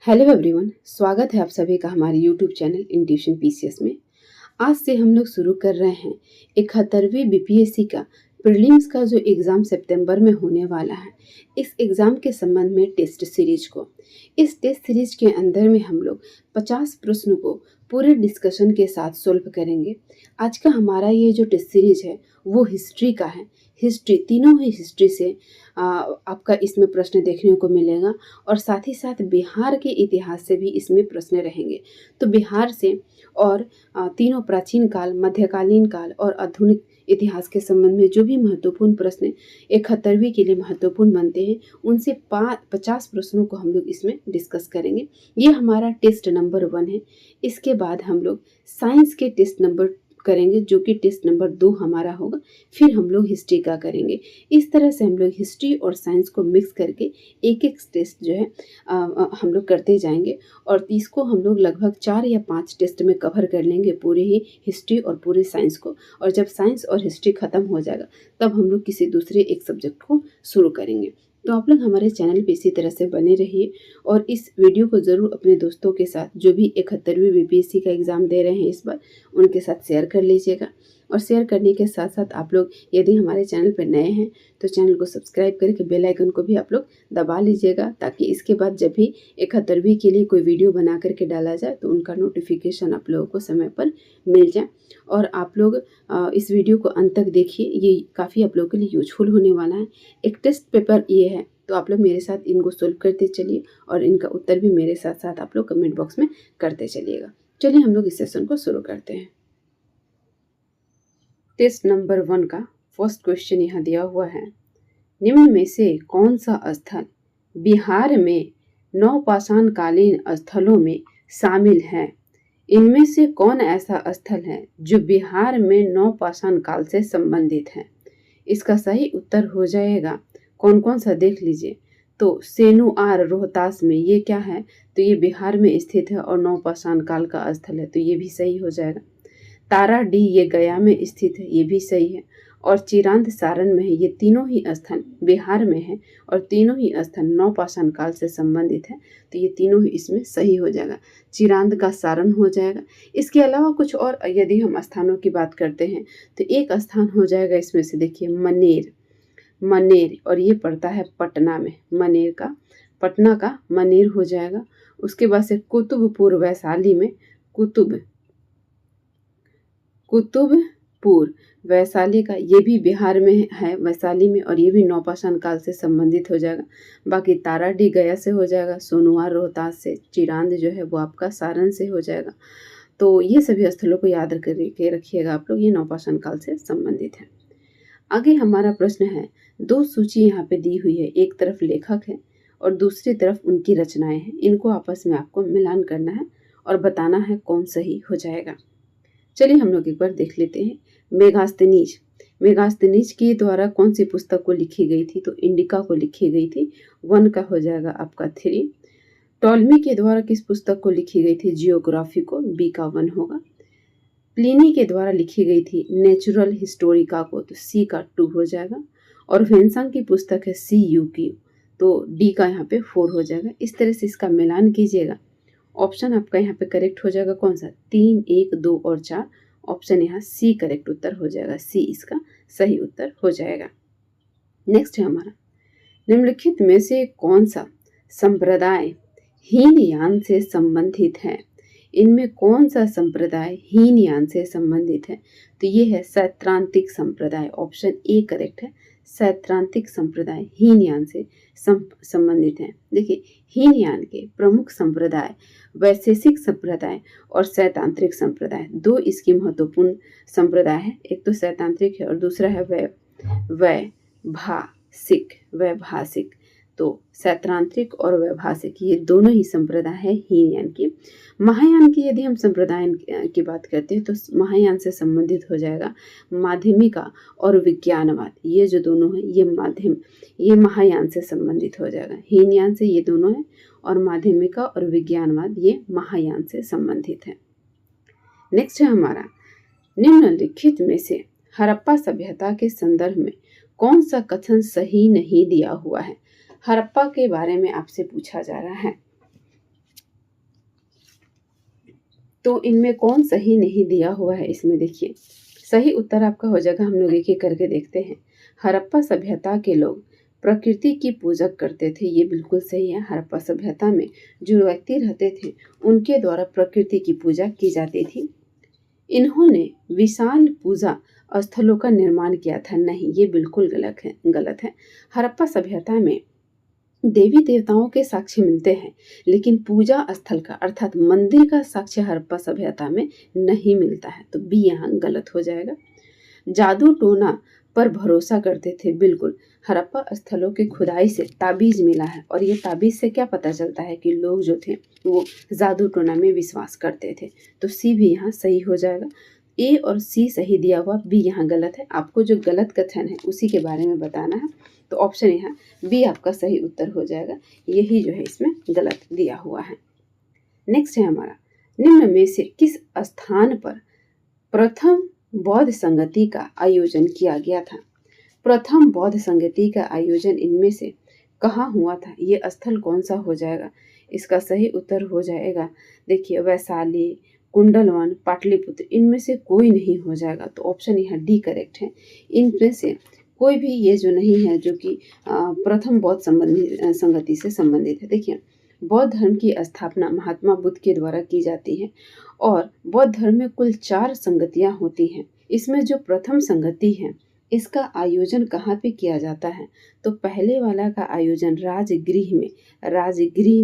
Hello everyone, स्वागत है आप सभी का हमारे यूट्यूब चैनल इंट्यूशन पीसीएस में। आज से हम लोग शुरू कर रहे हैं 71वीं बीपीएससी का प्रीलिम्स का जो एग्ज़ाम सितंबर में होने वाला है। इस एग्ज़ाम के संबंध में टेस्ट सीरीज को इस टेस्ट सीरीज के अंदर में हम लोग 50 प्रश्नों को पूरे डिस्कशन के साथ सोल्व करेंगे। आज का हमारा ये जो टेस्ट सीरीज है वो हिस्ट्री का है। हिस्ट्री, तीनों ही हिस्ट्री से आपका इसमें प्रश्न देखने को मिलेगा और साथ ही साथ बिहार के इतिहास से भी इसमें प्रश्न रहेंगे। तो बिहार से और तीनों प्राचीन काल, मध्यकालीन काल और आधुनिक इतिहास के संबंध में जो भी महत्वपूर्ण प्रश्न 71वीं के लिए महत्वपूर्ण बनते हैं, उनसे 50 प्रश्नों को हम लोग इसमें डिस्कस करेंगे। ये हमारा टेस्ट नंबर 1 है। इसके बाद हम लोग साइंस के टेस्ट नंबर करेंगे, जो कि टेस्ट नंबर 2 हमारा होगा। फिर हम लोग हिस्ट्री का करेंगे। इस तरह से हम लोग हिस्ट्री और साइंस को मिक्स करके एक एक टेस्ट जो है हम लोग करते जाएंगे और इसको हम लोग लगभग 4 या 5 टेस्ट में कवर कर लेंगे, पूरे ही हिस्ट्री और पूरे साइंस को। और जब साइंस और हिस्ट्री ख़त्म हो जाएगा तब हम लोग किसी दूसरे एक सब्जेक्ट को शुरू करेंगे। तो आप लोग हमारे चैनल पे इसी तरह से बने रहिए और इस वीडियो को ज़रूर अपने दोस्तों के साथ, जो भी 71वीं बीपीएससी का एग्ज़ाम दे रहे हैं इस बार, उनके साथ शेयर कर लीजिएगा। और शेयर करने के साथ साथ आप लोग यदि हमारे चैनल पर नए हैं तो चैनल को सब्सक्राइब करके बेल आइकन को भी आप लोग दबा लीजिएगा, ताकि इसके बाद जब भी 71वीं के लिए कोई वीडियो बना करके डाला जाए तो उनका नोटिफिकेशन आप लोगों को समय पर मिल जाए। और आप लोग इस वीडियो को अंत तक देखिए, ये काफ़ी आप लोगों के लिए यूजफुल होने वाला है। एक टेस्ट पेपर ये है, तो आप लोग मेरे साथ इनको सोल्व करते चलिए और इनका उत्तर भी मेरे साथ साथ आप लोग कमेंट बॉक्स में करते चलिएगा। चलिए हम लोग इस सेशन को शुरू करते हैं। टेस्ट नंबर 1 का फर्स्ट क्वेश्चन यहाँ दिया हुआ है। निम्न में से कौन सा स्थल बिहार में नवपाषाण कालीन स्थलों में शामिल है? इनमें से कौन ऐसा स्थल है जो बिहार में नवपाषाण काल से संबंधित है? इसका सही उत्तर हो जाएगा, कौन कौन सा देख लीजिए। तो सेनुआर रोहतास में, ये क्या है? तो ये बिहार में स्थित है और नवपाषाण काल का स्थल है, तो ये भी सही हो जाएगा। ताराडीह ये गया में स्थित है, ये भी सही है। और चिरांद सारण में है। ये तीनों ही स्थान बिहार में है और तीनों ही स्थान नवपाषाण काल से संबंधित है, तो ये तीनों ही इसमें सही हो जाएगा। चिरांद का सारण हो जाएगा। इसके अलावा कुछ और यदि हम स्थानों की बात करते हैं तो एक स्थान हो जाएगा इसमें से, देखिए मनेर, और ये पड़ता है पटना में। मनेर का, पटना का मनेर हो जाएगा। उसके बाद से कुतुबपुर वैशाली में, कुतुबपुर वैशाली का, ये भी बिहार में है, वैशाली में, और ये भी नवपाषाण काल से संबंधित हो जाएगा। बाकी ताराडीह गया से हो जाएगा, सोनुआर रोहतास से, चिरांद जो है वो आपका सारण से हो जाएगा। तो ये सभी स्थलों को याद करके रखिएगा आप लोग, ये नवपाषाण काल से संबंधित है। आगे हमारा प्रश्न है, 2 सूची यहाँ पे दी हुई है, एक तरफ लेखक है और दूसरी तरफ उनकी रचनाएं हैं। इनको आपस में आपको मिलान करना है और बताना है कौन सही हो जाएगा। चलिए हम लोग एक बार देख लेते हैं। मेगास्थनीज के द्वारा कौन सी पुस्तक को लिखी गई थी? तो इंडिका को लिखी गई थी, 1 का हो जाएगा आपका 3। टॉलमी के द्वारा किस पुस्तक को लिखी गई थी? जियोग्राफी को, बी का 1 होगा। प्लिनी के द्वारा लिखी गई थी नेचुरल हिस्टोरिका को, तो सी का 2 हो जाएगा। और वेन्सांग की पुस्तक है CUQ, तो डी का यहाँ पे 4 हो जाएगा। इस तरह से इसका मिलान कीजिएगा। ऑप्शन आपका यहाँ पे करेक्ट हो जाएगा कौन सा? 3, 1, 2 और 4। ऑप्शन यहाँ सी करेक्ट उत्तर हो जाएगा, सी इसका सही उत्तर हो जाएगा। नेक्स्ट है हमारा, निम्नलिखित में से कौन सा संप्रदाय हीनयान से संबंधित है? इनमें कौन सा संप्रदाय हीनयान से संबंधित है? तो ये है सैद्धांतिक संप्रदाय, ऑप्शन ए करेक्ट है। सैद्धांतिक संप्रदाय हीनयान से संबंधित है। देखिए, हीनयान के प्रमुख संप्रदाय वैशेषिक संप्रदाय और सैद्धांतिक संप्रदाय, 2 इसकी महत्वपूर्ण संप्रदाय है। एक तो सैद्धांतिक है और दूसरा है वैभाषिक। तो सैद्धांतिक और वैभाषिक, ये दोनों ही संप्रदाय है हीनयान की। महायान की यदि हम संप्रदाय की बात करते हैं तो महायान से संबंधित हो जाएगा माध्यमिका और विज्ञानवाद। ये जो दोनों है ये महायान से संबंधित हो जाएगा। हीनयान से ये दोनों है और माध्यमिका और विज्ञानवाद ये महायान से संबंधित है। नेक्स्ट है हमारा, निम्नलिखित में से हड़प्पा सभ्यता के संदर्भ में कौन सा कथन सही नहीं दिया हुआ है? हड़प्पा के बारे में आपसे पूछा जा रहा है। तो इनमें कौन सही नहीं दिया हुआ है, इसमें देखिए सही उत्तर आपका हो जाएगा। हम लोग एक एक करके देखते हैं। हड़प्पा सभ्यता के लोग प्रकृति की पूजा करते थे, ये बिल्कुल सही है। हड़प्पा सभ्यता में जो व्यक्ति रहते थे उनके द्वारा प्रकृति की पूजा की जाती थी। इन्होंने विशाल पूजा स्थलों का निर्माण किया था, नहीं ये बिल्कुल गलत है। हड़प्पा सभ्यता में देवी देवताओं के साक्ष्य मिलते हैं, लेकिन पूजा स्थल का अर्थात मंदिर का साक्ष्य हड़प्पा सभ्यता में नहीं मिलता है, तो बी यहाँ गलत हो जाएगा। जादू टोना पर भरोसा करते थे, बिल्कुल। हड़प्पा स्थलों की खुदाई से ताबीज मिला है, और ये ताबीज से क्या पता चलता है कि लोग जो थे वो जादू टोना में विश्वास करते थे, तो सी भी यहाँ सही हो जाएगा। ए और सी सही दिया हुआ, बी यहाँ गलत है। आपको जो गलत कथन है उसी के बारे में बताना है, तो ऑप्शन यहाँ बी आपका सही उत्तर हो जाएगा। यही जो है इसमें गलत दिया हुआ है। नेक्स्ट है हमारा, निम्न में से किस स्थान पर प्रथम बौद्ध संगति का आयोजन किया गया था? प्रथम बौद्ध संगति का आयोजन इनमें से कहाँ हुआ था? ये स्थल कौन सा हो जाएगा? इसका सही उत्तर हो जाएगा, देखिए वैशाली, कुंडलवन, पाटलिपुत्र, इनमें से कोई नहीं हो जाएगा, तो ऑप्शन यहाँ डी करेक्ट है। इनमें से कोई भी ये जो नहीं है जो कि प्रथम बौद्ध संगति से संबंधित है। देखिए बौद्ध धर्म की स्थापना महात्मा बुद्ध के द्वारा की जाती है, और बौद्ध धर्म में कुल 4 संगतियाँ होती हैं। इसमें जो प्रथम संगति है इसका आयोजन कहाँ पे किया जाता है? तो पहले वाला का आयोजन राजगृह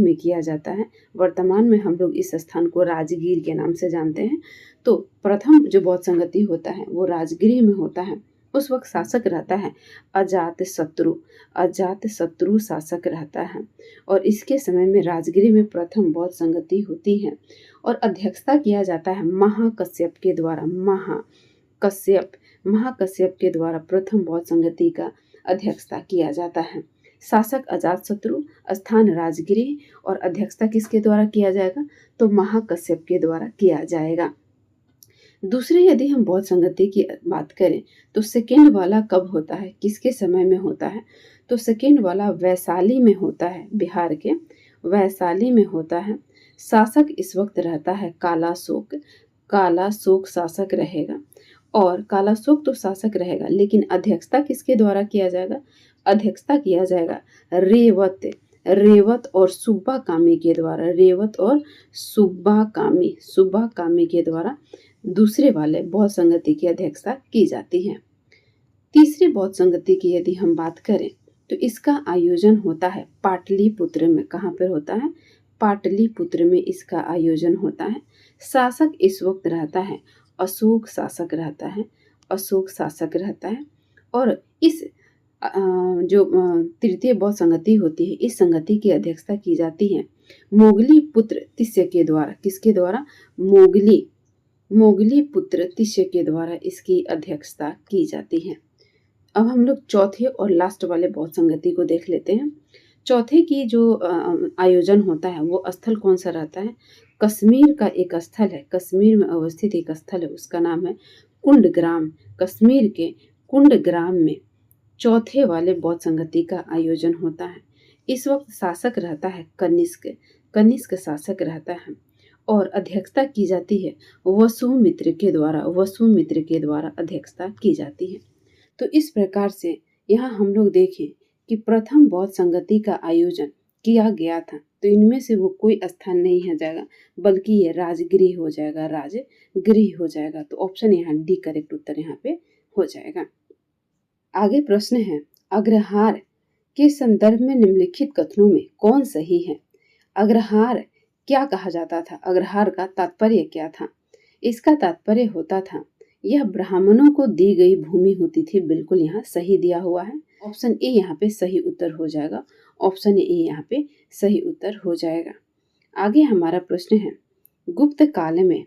में किया जाता है। वर्तमान में हम लोग इस स्थान को राजगीर के नाम से जानते हैं। तो प्रथम जो बौद्ध संगति होता है वो राजगृह में होता है। उस वक्त शासक रहता है अजात शत्रु शासक रहता है, और इसके समय में राजगृह में प्रथम बौद्ध संगति होती है, और अध्यक्षता किया जाता है महाकश्यप के द्वारा। महाकश्यप के द्वारा प्रथम बौद्ध संगति का अध्यक्षता किया जाता है। शासक अजातशत्रु, स्थान राजगृह, और अध्यक्षता किसके द्वारा किया जाएगा? तो महाकश्यप के द्वारा किया जाएगा। दूसरी यदि हम बौद्ध संगति की बात करें तो सेकेंड वाला कब होता है, किसके समय में होता है? तो सेकेंड वाला वैशाली में होता है, बिहार के वैशाली में होता है। शासक इस वक्त रहता है कालाशोक शासक रहेगा, और कालाशोक तो शासक रहेगा, लेकिन अध्यक्षता किसके द्वारा किया जाएगा? अध्यक्षता किया जाएगा रेवत और सुब्बा कामी के द्वारा। सुब्बा कामी के द्वारा दूसरे वाले बौद्ध संगति की अध्यक्षता की जाती है। तीसरी बौद्ध संगति की यदि हम बात करें तो इसका आयोजन होता है पाटलिपुत्र में। कहाँ पर होता है? पाटलिपुत्र में इसका आयोजन होता है। शासक इस वक्त रहता है अशोक शासक रहता है, और इस जो तृतीय बौद्ध संगति होती है इस संगति की अध्यक्षता की जाती है मोगली पुत्र तिस्य के द्वारा। किसके द्वारा? मोगली पुत्र तिस्य के द्वारा इसकी अध्यक्षता की जाती है। अब हम लोग चौथे और लास्ट वाले बौद्ध संगति को देख लेते हैं। चौथे की जो आयोजन होता है वो स्थल कौन सा रहता है? कश्मीर का एक स्थल है, कश्मीर में अवस्थित एक स्थल है, उसका नाम है कुंडग्राम। कश्मीर के कुंडग्राम में चौथे वाले बौद्ध संगति का आयोजन होता है। इस वक्त शासक रहता है कनिष्क शासक रहता है, और अध्यक्षता की जाती है वसुमित्र के द्वारा अध्यक्षता की जाती है। तो इस प्रकार से यहाँ हम लोग देखें कि प्रथम बौद्ध संगति का आयोजन किया गया था, तो इनमें से वो कोई स्थान नहीं हो जाएगा, बल्कि ये राजगृह हो जाएगा। तो ऑप्शन यहाँ डी करेक्ट उत्तर यहाँ पे हो जाएगा। आगे प्रश्न है, अग्रहार के संदर्भ में निम्नलिखित कथनों में कौन सही है? अग्रहार क्या कहा जाता था? अग्रहार का तात्पर्य क्या था? इसका तात्पर्य होता था यह ब्राह्मणों को दी गई भूमि होती थी, बिल्कुल यहाँ सही दिया हुआ है। ऑप्शन ए यहाँ पे सही उत्तर हो जाएगा, आगे हमारा प्रश्न है, गुप्त काल में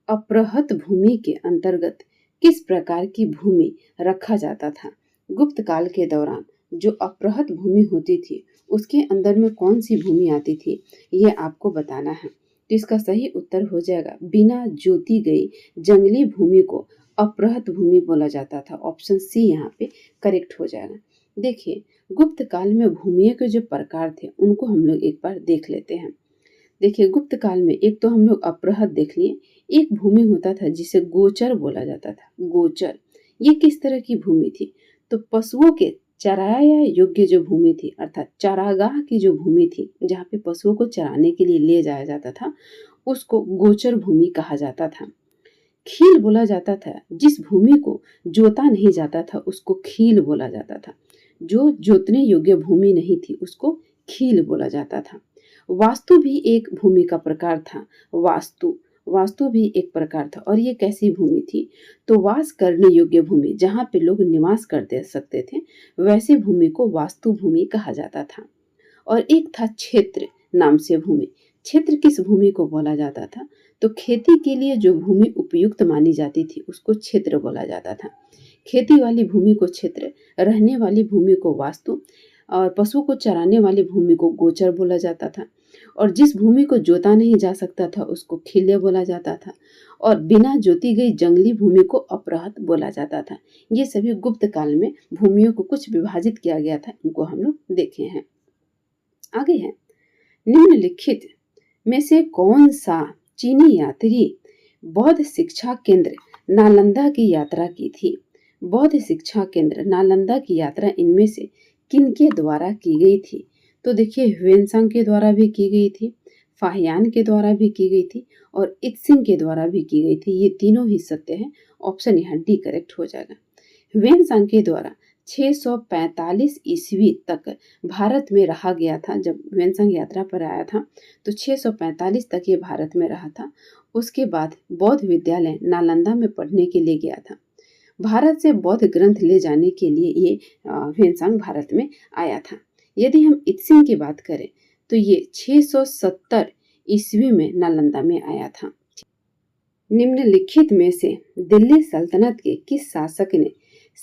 अपृहत भूमि के अंतर्गत किस प्रकार की भूमि रखा जाता था? गुप्त काल के दौरान जो अपृहत भूमि होती थी उसके अंदर में कौन सी भूमि आती थी, ये आपको बताना है। तो इसका सही उत्तर हो जाएगा, बिना जोती गई जंगली भूमि को अपृहत भूमि बोला जाता था। ऑप्शन सी यहाँ पे करेक्ट हो जाएगा। देखिए गुप्त काल में भूमियों के जो प्रकार थे उनको हम लोग एक बार देख लेते हैं। देखिए गुप्त काल में एक तो हम लोग अपृहत देख लिए, एक भूमि होता था जिसे गोचर बोला जाता था। गोचर ये किस तरह की भूमि थी? तो पशुओं के चराया योग्य जो भूमि थी, अर्थात चारागाह की जो भूमि थी जहाँ पे पशुओं को चराने के लिए ले जाया जाता था, उसको गोचर भूमि कहा जाता था। खील बोला जाता था, जिस भूमि को जोता नहीं जाता था उसको खील बोला जाता था। जो जोतने योग्य भूमि नहीं थी उसको खील बोला जाता था। वास्तु भी एक भूमि का प्रकार था। वास्तु वास्तु भी एक प्रकार था। और ये कैसी भूमि थी? तो वास करने योग्य भूमि, जहाँ पे लोग निवास करते सकते थे, वैसी भूमि को वास्तु भूमि कहा जाता था। और एक था क्षेत्र नाम से भूमि। क्षेत्र किस भूमि को बोला जाता था? तो खेती के लिए जो भूमि उपयुक्त मानी जाती थी उसको क्षेत्र बोला जाता था। खेती वाली भूमि को क्षेत्र, रहने वाली भूमि को वास्तु और पशु को चराने वाली भूमि को गोचर बोला जाता था। और जिस भूमि को जोता नहीं जा सकता था उसको खिल्य बोला जाता था। और बिना जोती गई जंगली भूमि को अपृहत बोला जाता था। ये सभी गुप्त काल में भूमियों को कुछ विभाजित किया गया था, इनको हम लोग देखे हैं। आगे है, निम्नलिखित में से कौन सा चीनी यात्री बौद्ध शिक्षा केंद्र नालंदा की यात्रा की थी? बौद्ध शिक्षा केंद्र नालंदा की यात्रा इनमें से किनके द्वारा की गई थी? तो देखिए ह्वेनसांग के द्वारा भी की गई थी, फाहियान के द्वारा भी की गई थी और इत्सिंग के द्वारा भी की गई थी। ये तीनों ही सत्य है, ऑप्शन यहाँ डी करेक्ट हो जाएगा। ह्वेनसांग के द्वारा 645 ईस्वी तक भारत में रहा गया था। जब ह्वेनसांग यात्रा पर आया था तो 645 तक ये भारत में रहा था। उसके बाद बौद्ध विद्यालय नालंदा में पढ़ने के लिए गया था। भारत से बौद्ध ग्रंथ ले जाने के लिए ये ह्वेनसांग भारत में आया था। यदि हम इत्सिंग की बात करें तो ये 670 ईस्वी में नालंदा में आया था। निम्नलिखित में से दिल्ली सल्तनत के किस शासक ने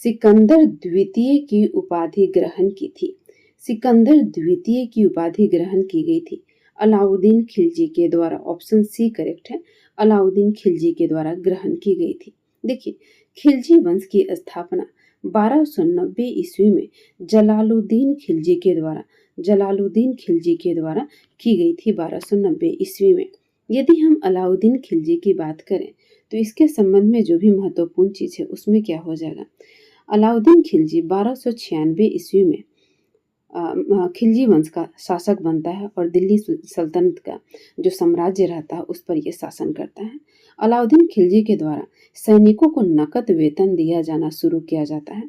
सिकंदर द्वितीय की उपाधि ग्रहण की थी? सिकंदर द्वितीय की उपाधि ग्रहण की गई थी अलाउद्दीन खिलजी के द्वारा। ऑप्शन सी करेक्ट है, अलाउद्दीन खिलजी के द्वारा ग्रहण की गई थी। देखिए खिलजी वंश की स्थापना 1290 ईस्वी में जलालुद्दीन खिलजी के द्वारा की गई थी 1290 ईस्वी में। यदि हम अलाउद्दीन खिलजी की बात करें तो इसके संबंध में जो भी महत्वपूर्ण चीज है उसमें क्या हो जाएगा? अलाउद्दीन खिलजी 1296 ईस्वी में खिलजी वंश का शासक बनता है और दिल्ली सल्तनत का जो साम्राज्य रहता है उस पर यह शासन करता है। अलाउद्दीन खिलजी के द्वारा सैनिकों को नकद वेतन दिया जाना शुरू किया जाता है,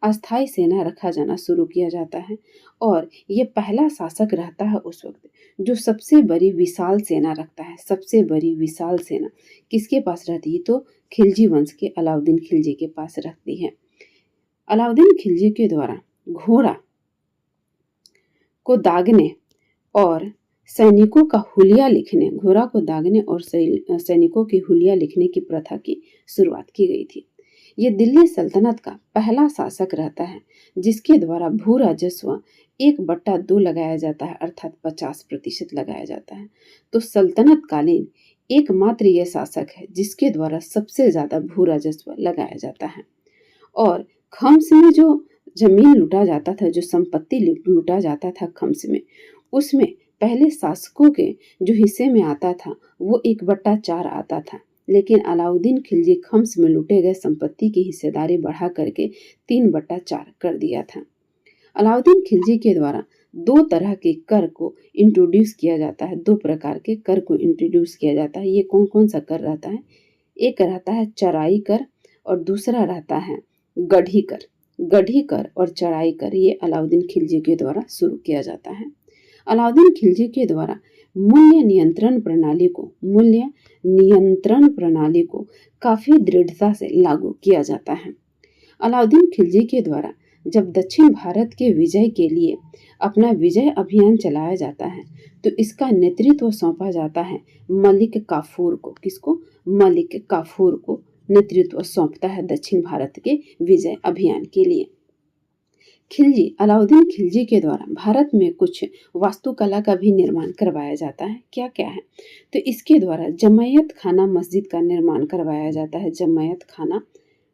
अस्थायी सेना रखा जाना शुरू किया जाता है और ये पहला शासक रहता है उस वक्त जो सबसे बड़ी विशाल सेना रखता है। सबसे बड़ी विशाल सेना किसके पास रहती है? तो खिलजी वंश के अलाउद्दीन खिलजी के पास रहती है। अलाउद्दीन खिलजी के द्वारा घोड़ा को दागने और सैनिकों का हुलिया लिखने, घोड़ा को दागने और सैनिकों की हुलिया लिखने की प्रथा की शुरुआत की गई थी। ये दिल्ली सल्तनत का पहला शासक रहता है जिसके द्वारा भू राजस्व 1/2 लगाया जाता है, अर्थात 50% लगाया जाता है। तो सल्तनत कालीन एकमात्र यह शासक है जिसके द्वारा सबसे ज्यादा भू राजस्व लगाया जाता है। और खम्स में जो जमीन लूटा जाता था, जो संपत्ति लूटा जाता था खम्स में, उसमें पहले शासकों के जो हिस्से में आता था वो 1/4 आता था। लेकिन अलाउद्दीन खिलजी खम्स में लूटे गए संपत्ति की हिस्सेदारी बढ़ा करके 3/4 कर दिया था। अलाउद्दीन खिलजी के द्वारा 2 तरह के कर को इंट्रोड्यूस किया जाता है, 2 प्रकार के कर को इंट्रोड्यूस किया जाता है। ये कौन कौन सा कर रहता है? एक रहता है चराई कर और दूसरा रहता है गढ़ी कर। गढ़ी कर और चराई कर ये अलाउद्दीन खिलजी के द्वारा शुरू किया जाता है। अलाउद्दीन खिलजी के द्वारा मूल्य नियंत्रण प्रणाली को काफी दृढ़ता से लागू किया जाता है। अलाउद्दीन खिलजी के द्वारा जब दक्षिण भारत के विजय के लिए अपना विजय अभियान चलाया जाता है तो इसका नेतृत्व सौंपा जाता है मलिक काफूर को। किसको? मलिक काफूर को नेतृत्व सौंपता है दक्षिण भारत के विजय अभियान के लिए। अलाउद्दीन खिलजी के द्वारा भारत में कुछ वास्तुकला का भी निर्माण करवाया जाता है। क्या क्या है? तो इसके द्वारा जमायत खाना मस्जिद का निर्माण करवाया जाता है। जमायत खाना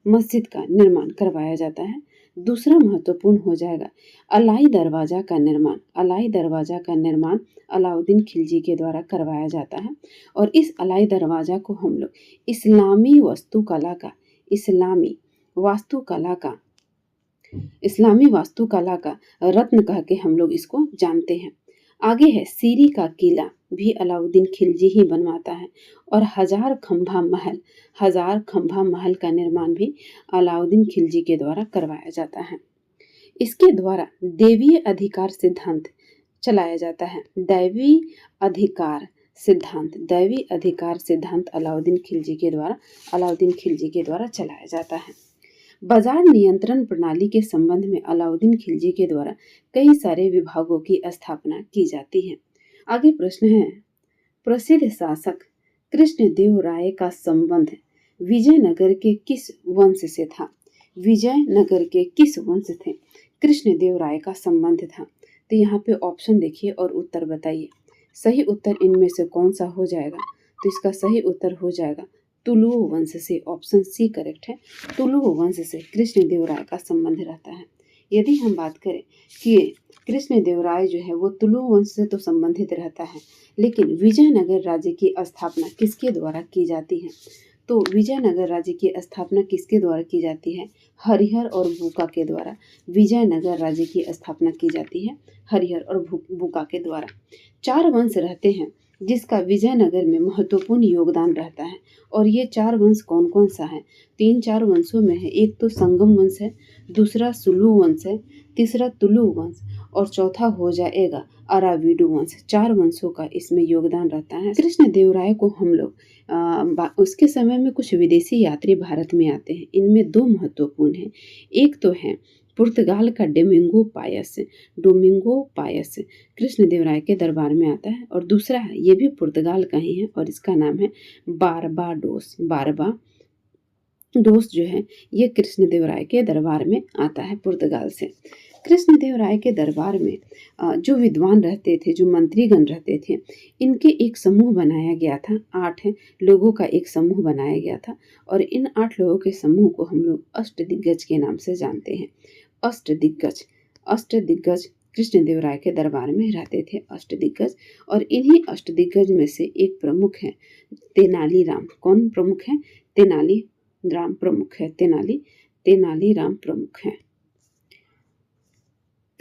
मस्जिद का निर्माण करवाया जाता है। दूसरा महत्वपूर्ण हो जाएगा अलाई दरवाजा का निर्माण। अलाई दरवाजा का निर्माण अलाउद्दीन खिलजी के द्वारा करवाया जाता है। और इस अलाई दरवाज़ा को हम लोग इस्लामी वास्तुकला का रत्न कह के हम लोग इसको जानते हैं। आगे है सीरी का किला भी अलाउद्दीन खिलजी ही बनवाता है। और हजार खंभा महल का निर्माण भी अलाउद्दीन खिलजी के द्वारा करवाया जाता है। इसके द्वारा दैवीय अधिकार सिद्धांत चलाया जाता है। दैवीय अधिकार सिद्धांत अलाउद्दीन खिलजी के द्वारा चलाया जाता है। बाजार नियंत्रण प्रणाली के संबंध में अलाउद्दीन खिलजी के द्वारा कई सारे विभागों की स्थापना की जाती है। आगे प्रश्न है, प्रसिद्ध शासक कृष्णदेव राय का संबंध विजयनगर के किस वंश से था? विजयनगर के किस वंश से कृष्णदेव राय का संबंध था? तो यहाँ पे ऑप्शन देखिए और उत्तर बताइए। सही उत्तर इनमें से कौन सा हो जाएगा? तो इसका सही उत्तर हो जाएगा तुलु वंश से। ऑप्शन सी करेक्ट है। तुलु वंश से कृष्णदेव राय का संबंध रहता है। यदि हम बात करें कि कृष्णदेव राय जो है वो तुलु वंश से तो संबंधित रहता है, लेकिन विजयनगर राज्य की स्थापना किसके द्वारा की जाती है? तो विजयनगर राज्य की स्थापना किसके द्वारा की जाती है? हरिहर और बुका के द्वारा विजयनगर राज्य की स्थापना की जाती है, हरिहर और बुका के द्वारा। 4 वंश रहते हैं जिसका विजयनगर में महत्वपूर्ण योगदान रहता है। और ये 4 वंश कौन कौन सा है? 3-4 वंशों में है। एक तो संगम वंश है, दूसरा सुलु वंश है, तीसरा तुलु वंश और चौथा हो जाएगा अराविडु वंश। 4 वंशों का इसमें योगदान रहता है। कृष्णदेव राय को हम लोग उसके समय में कुछ विदेशी यात्री भारत में आते हैं। इनमें 2 महत्वपूर्ण हैं। एक तो है पुर्तगाल का डोमिंगो पायस कृष्णदेव राय के दरबार में आता है। और दूसरा है, ये भी पुर्तगाल का ही है और इसका नाम है बारबाडोस जो है ये कृष्णदेव राय के दरबार में आता है पुर्तगाल से। कृष्णदेव राय के दरबार में जो विद्वान रहते थे, जो मंत्रीगण रहते थे, इनके एक समूह बनाया गया था। 8 लोगों का एक समूह बनाया गया था। और इन 8 लोगों के समूह को हम लोग अष्टदिग्गज के नाम से जानते हैं। अष्टदिग्गज कृष्णदेव राय के दरबार में रहते थे, अष्टदिग्गज। और इन्हीं अष्टदिग्गज में से एक प्रमुख है तेनालीराम। कौन प्रमुख है? तेनालीराम प्रमुख है। तेनालीराम प्रमुख है।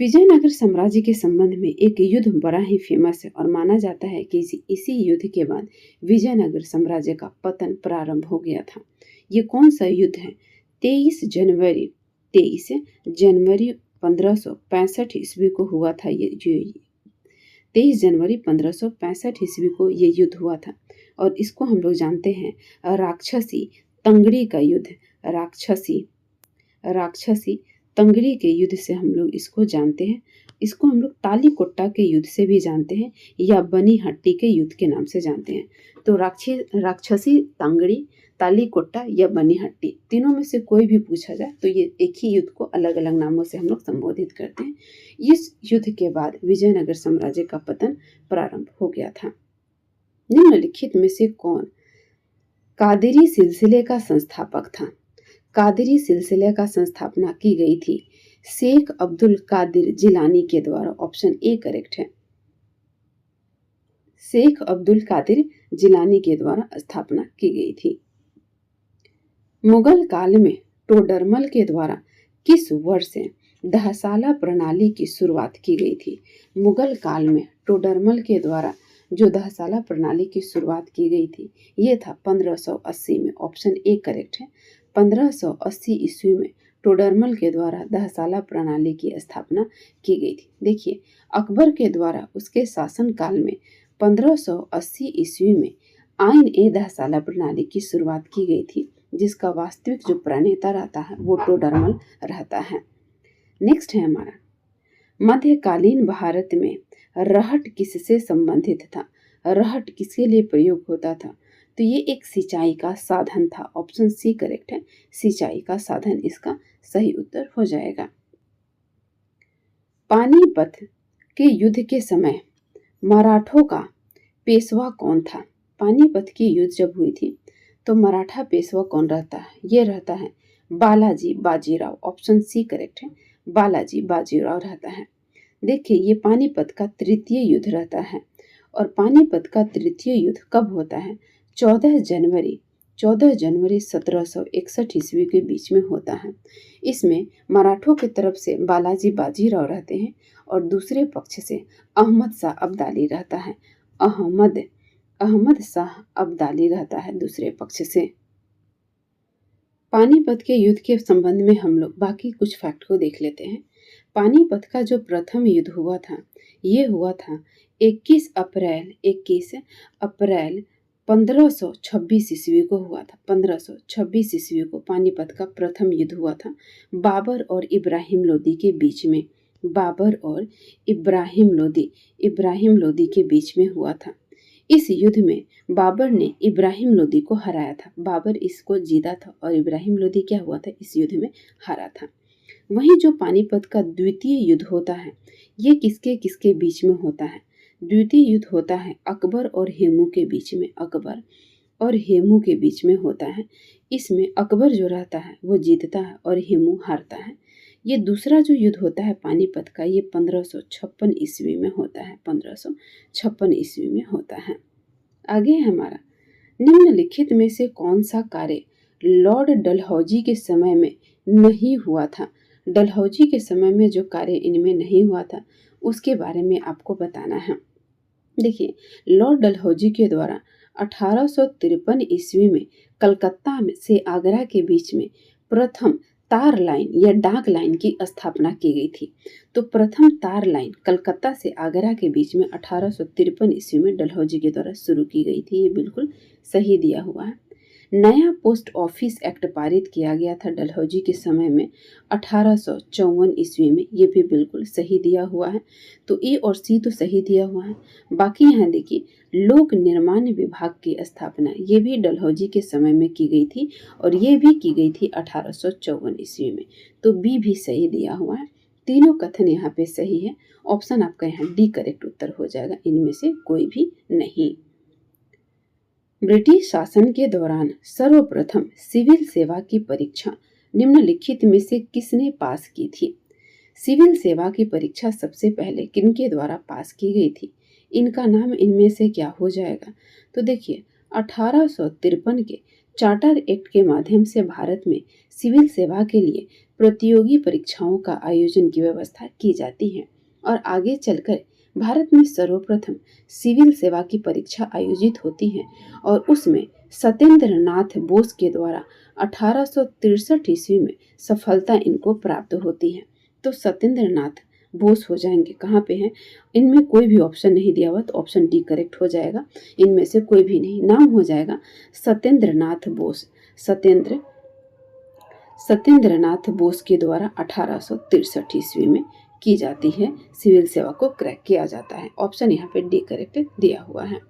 विजयनगर साम्राज्य के संबंध में एक युद्ध बड़ा ही फेमस है और माना जाता है कि इसी युद्ध के बाद विजयनगर साम्राज्य का पतन प्रारंभ हो गया था। ये कौन सा युद्ध है? 23 जनवरी 1565 ईस्वी को हुआ था। ये 23 जनवरी 1565 ईस्वी को ये युद्ध हुआ था। और इसको हम लोग जानते हैं राक्षसी तंगड़ी का युद्ध। राक्षसी तंगड़ी के युद्ध से हम लोग इसको जानते हैं। इसको हम लोग तालीकोट्टा के युद्ध से भी जानते हैं या बनीहट्टी के युद्ध के नाम से जानते हैं। तो राक्षसी तंगड़ी, तालीकोट्टा या बनीहट्टी, तीनों में से कोई भी पूछा जाए तो ये एक ही युद्ध को अलग अलग नामों से हम लोग संबोधित करते हैं। इस युद्ध के बाद विजयनगर साम्राज्य का पतन प्रारंभ हो गया था। निम्नलिखित में से कौन कादिरी सिलसिले का संस्थापक था? कादिरी सिलसिले का संस्थापना की गई थी शेख अब्दुल कादिर जिलानी के द्वारा। ऑप्शन ए करेक्ट है। शेख अब्दुल कादिर जिलानी के द्वारा स्थापना की गई थी। मुगल काल में टोडरमल के द्वारा किस वर्ष से दहसाला प्रणाली की शुरुआत की गई थी? मुगल काल में टोडरमल के द्वारा जो दहसाला प्रणाली की शुरुआत की गई थी ये था 1580 में। ऑप्शन ए करेक्ट है। 1580 ईस्वी में टोडरमल के द्वारा दहसाला प्रणाली की स्थापना की गई थी। देखिए, अकबर के द्वारा उसके शासन काल में 1580 ईस्वी में आइन ए दहसाला प्रणाली की शुरुआत की गई थी, जिसका वास्तविक जो प्रणेता रहता है वो टोडरमल रहता है। नेक्स्ट है हमारा, मध्यकालीन भारत में रहट किससे संबंधित था? रहट किसके लिए प्रयोग होता था? तो ये एक सिंचाई का साधन था। ऑप्शन सी करेक्ट है। सिंचाई का साधन इसका सही उत्तर हो जाएगा। पानीपत के युद्ध के समय मराठों का पेशवा कौन था? पानीपत की युद्ध जब हुई थी तो मराठा पेशवा कौन रहता है? ये रहता है Balaji Bajirao. Option C correct है। बालाजी बाजीराव रहता है। देखिए, ये पानीपत का तृतीय युद्ध रहता है और पानीपत का तृतीय युद्ध कब होता है? 14 जनवरी 1761 ईस्वी के बीच में होता है। इसमें मराठों की तरफ से बालाजी बाजीराव रहते हैं और दूसरे पक्ष से अहमद शाह अब्दाली रहता है। अहमद शाह अब्दाली रहता है दूसरे पक्ष से। पानीपत के युद्ध के संबंध में हम लोग बाकी कुछ फैक्ट को देख लेते हैं। पानीपत का जो प्रथम युद्ध हुआ था, ये हुआ था 21 अप्रैल 1526 ईस्वी को हुआ था। 1526 ईस्वी को पानीपत का प्रथम युद्ध हुआ था बाबर और इब्राहिम लोदी के बीच में। बाबर और इब्राहिम लोदी के बीच में हुआ था। इस युद्ध में बाबर ने इब्राहिम लोदी को हराया था। बाबर इसको जीता था और इब्राहिम लोदी क्या हुआ था, इस युद्ध में हारा था। वहीं जो पानीपत का द्वितीय युद्ध होता है, ये किसके किसके बीच में होता है? द्वितीय युद्ध होता है अकबर और हेमू के बीच में। अकबर और हेमू के बीच में होता है। इसमें अकबर जो रहता है वो जीतता है और हेमू हारता है। ये दूसरा जो युद्ध होता है पानीपत का, ये 1556 ईस्वी में होता है। 1556 ईस्वी में होता है। आगे हमारा, निम्नलिखित में से कौन सा कार्य लॉर्ड डलहौजी के समय में नहीं हुआ था? डलहौजी के समय में जो कार्य इनमें नहीं हुआ था उसके बारे में आपको बताना है। देखिए, लॉर्ड डलहौजी के द्वारा 1853 ईस्वी में कलकत्ता में से आगरा के बीच में प्रथम तार लाइन या डाक लाइन की स्थापना की गई थी। तो प्रथम तार लाइन कलकत्ता से आगरा के बीच में 1853 ईस्वी में डलहौजी के द्वारा शुरू की गई थी। ये बिल्कुल सही दिया हुआ है। नया पोस्ट ऑफिस एक्ट पारित किया गया था डलहौजी के समय में 1854 ईस्वी में। ये भी बिल्कुल सही दिया हुआ है। तो ए और सी तो सही दिया हुआ है। बाकी यहाँ देखिए, लोक निर्माण विभाग की स्थापना ये भी डलहौजी के समय में की गई थी और ये भी की गई थी 1854 ईस्वी में। तो बी भी सही दिया हुआ है। तीनों कथन यहाँ पे सही है। ऑप्शन आपका यहाँ डी करेक्ट उत्तर हो जाएगा, इनमें से कोई भी नहीं। ब्रिटिश शासन के दौरान सर्वप्रथम सिविल सेवा की परीक्षा निम्नलिखित में से किसने पास की थी? सिविल सेवा की परीक्षा सबसे पहले किनके द्वारा पास की गई थी? इनका नाम इनमें से क्या हो जाएगा? तो देखिए, 1853 के चार्टर एक्ट के माध्यम से भारत में सिविल सेवा के लिए प्रतियोगी परीक्षाओं का आयोजन की व्यवस्था की जाती है और आगे चलकर भारत में सर्वप्रथम सिविल सेवा की परीक्षा आयोजित होती है और उसमें सत्येंद्र नाथ बोस के द्वारा 1863 ईस्वी में सफलता इनको प्राप्त होती है। तो सत्येंद्र नाथ बोस हो जाएंगे, कहाँ पे हैं? इनमें कोई भी ऑप्शन नहीं दिया हुआ, तो ऑप्शन डी करेक्ट हो जाएगा। इनमें से कोई भी नहीं, नाम हो जाएगा सत्येंद्र नाथ बोस। सत्येंद्र नाथ बोस के द्वारा 1863 ईस्वी में की जाती है, सिविल सेवा को क्रैक किया जाता है। ऑप्शन यहाँ पे डी करेक्ट दिया हुआ है।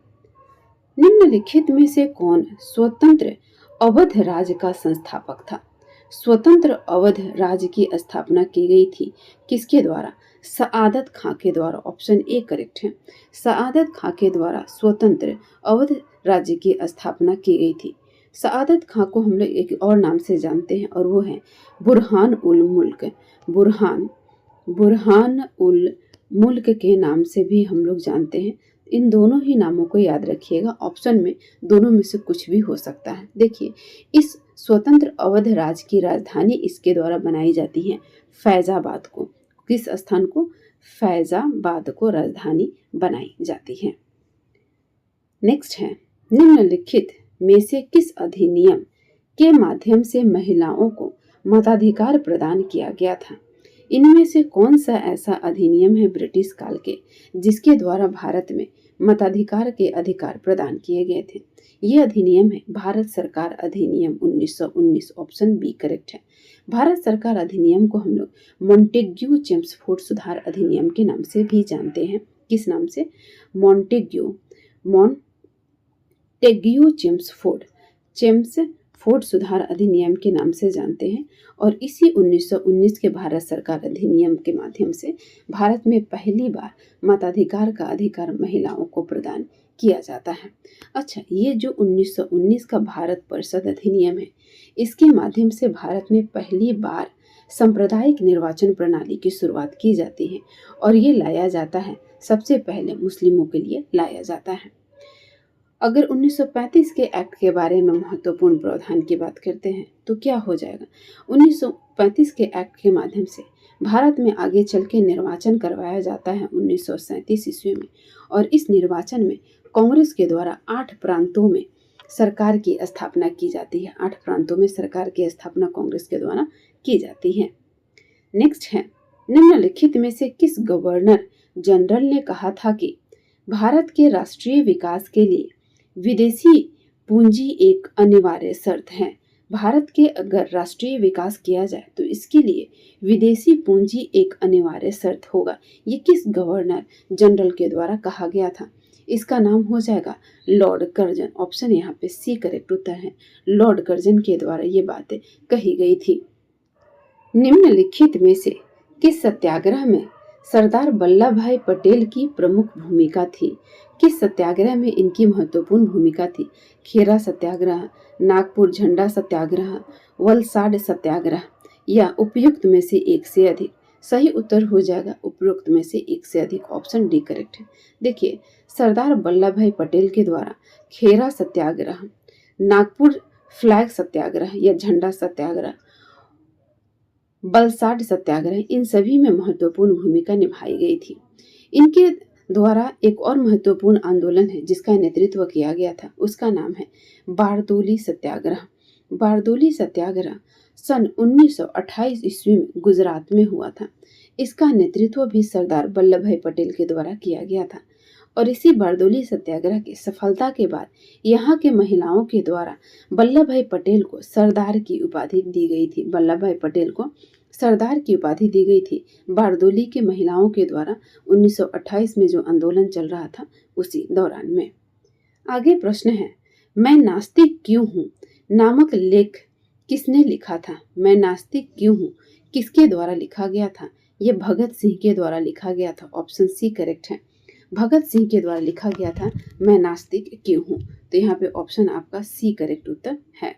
निम्नलिखित में से कौन स्वतंत्र अवध राज्य का संस्थापक था? स्वतंत्र अवध राज्य की स्थापना की गई थी किसके द्वारा? सआदत खां के द्वारा। ऑप्शन ए करेक्ट है। सआदत खां के द्वारा स्वतंत्र अवध राज्य की स्थापना की गई थी। सआदत खां को हम लोग एक और नाम से जानते हैं और वो है बुरहान उल मुल्क। बुरहान उल मुल्क के नाम से भी हम लोग जानते हैं। इन दोनों ही नामों को याद रखिएगा, ऑप्शन में दोनों में से कुछ भी हो सकता है। देखिए, इस स्वतंत्र अवध राज्य की राजधानी इसके द्वारा बनाई जाती है फैजाबाद को। किस स्थान को? फैजाबाद को राजधानी बनाई जाती है। नेक्स्ट है, निम्नलिखित में से किस अधिनियम के माध्यम से महिलाओं को मताधिकार प्रदान किया गया था? इनमें से कौन सा ऐसा अधिनियम है ब्रिटिश काल के जिसके द्वारा भारत में मताधिकार के अधिकार प्रदान किए गए थे? ये अधिनियम है भारत सरकार अधिनियम 1919। ऑप्शन बी करेक्ट है। भारत सरकार अधिनियम को हम लोग मॉन्टेग्यू चेम्सफोर्ड सुधार अधिनियम के नाम से भी जानते हैं। किस नाम से? मॉन्टेग्यू चेम्सफोर्ड सुधार अधिनियम के नाम से जानते हैं। और इसी 1919 के भारत सरकार अधिनियम के माध्यम से भारत में पहली बार मताधिकार का अधिकार महिलाओं को प्रदान किया जाता है। अच्छा, ये जो 1919 का भारत परिषद अधिनियम है, इसके माध्यम से भारत में पहली बार सांप्रदायिक निर्वाचन प्रणाली की शुरुआत की जाती है और ये लाया जाता है सबसे पहले मुस्लिमों के लिए लाया जाता है। अगर 1935 के एक्ट के बारे में महत्वपूर्ण प्रावधान की बात करते हैं तो क्या हो जाएगा। 1935 के एक्ट के माध्यम से भारत में आगे चल के निर्वाचन करवाया जाता है 1937 ईस्वी में, और इस निर्वाचन में कांग्रेस के द्वारा 8 प्रांतों में सरकार की स्थापना की जाती है। 8 प्रांतों में सरकार की स्थापना कांग्रेस के द्वारा की जाती है। नेक्स्ट है, निम्नलिखित में से किस गवर्नर जनरल ने कहा था कि भारत के राष्ट्रीय विकास के लिए विदेशी पूंजी एक अनिवार्य शर्त है। भारत के अगर राष्ट्रीय विकास किया जाए तो इसके लिए विदेशी पूंजी एक अनिवार्य शर्त होगा। ये किस गवर्नर जनरल के द्वारा कहा गया था। इसका नाम हो जाएगा लॉर्ड कर्जन। ऑप्शन यहाँ पे सी करेक्ट उत्तर है। लॉर्ड कर्जन के द्वारा ये बातें कही गई थी। निम्नलिखित में से किस सत्याग्रह में सरदार वल्लभ भाई पटेल की प्रमुख भूमिका थी। किस सत्याग्रह में इनकी महत्वपूर्ण भूमिका थी। खेरा सत्याग्रह, नागपुर झंडा सत्याग्रह, वलसाड सत्याग्रह या उपयुक्त में से एक से अधिक। सही उत्तर हो जाएगा उपयुक्त में से एक से अधिक। ऑप्शन डी करेक्ट है। देखिए, सरदार वल्लभ भाई पटेल के द्वारा खेरा सत्याग्रह, नागपुर फ्लैग सत्याग्रह या झंडा सत्याग्रह, वलसाड सत्याग्रह, इन सभी में महत्वपूर्ण भूमिका निभाई गई थी। इनके द्वारा एक और महत्वपूर्ण आंदोलन है जिसका नेतृत्व किया गया था, उसका नाम है बारदोली सत्याग्रह। बारदोली सत्याग्रह सन 1928 ईस्वी में गुजरात में हुआ था। इसका नेतृत्व भी सरदार वल्लभ भाई पटेल के द्वारा किया गया था, और इसी बारदोली सत्याग्रह की सफलता के बाद यहाँ के महिलाओं के द्वारा वल्लभ भाई पटेल को सरदार की उपाधि दी गई थी। वल्लभ भाई पटेल को सरदार की उपाधि दी गई थी बारदोली के महिलाओं के द्वारा 1928 में जो आंदोलन चल रहा था उसी दौरान में। आगे प्रश्न है, मैं नास्तिक क्यों हूँ नामक लेख किसने लिखा था। मैं नास्तिक क्यों हूँ किसके द्वारा लिखा गया था। यह भगत सिंह के द्वारा लिखा गया था। ऑप्शन सी करेक्ट है। भगत सिंह के द्वारा लिखा गया था मैं नास्तिक क्यों हूँ। तो यहाँ पे ऑप्शन आपका सी करेक्ट उत्तर है।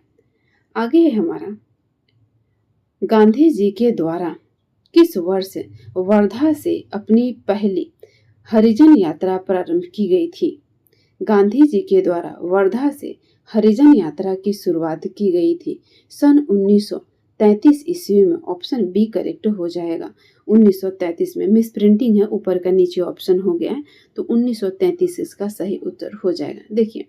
आगे है हमारा, गांधी जी के द्वारा किस वर्ष वर्धा से अपनी पहली हरिजन यात्रा प्रारंभ की गई थी। गांधी जी के द्वारा वर्धा से हरिजन यात्रा की शुरुआत की गई थी सन 1933 ईस्वी में। ऑप्शन बी करेक्ट हो जाएगा। 1933 में मिस प्रिंटिंग है, ऊपर का नीचे ऑप्शन हो गया है, तो 1933 इसका सही उत्तर हो जाएगा। देखिए,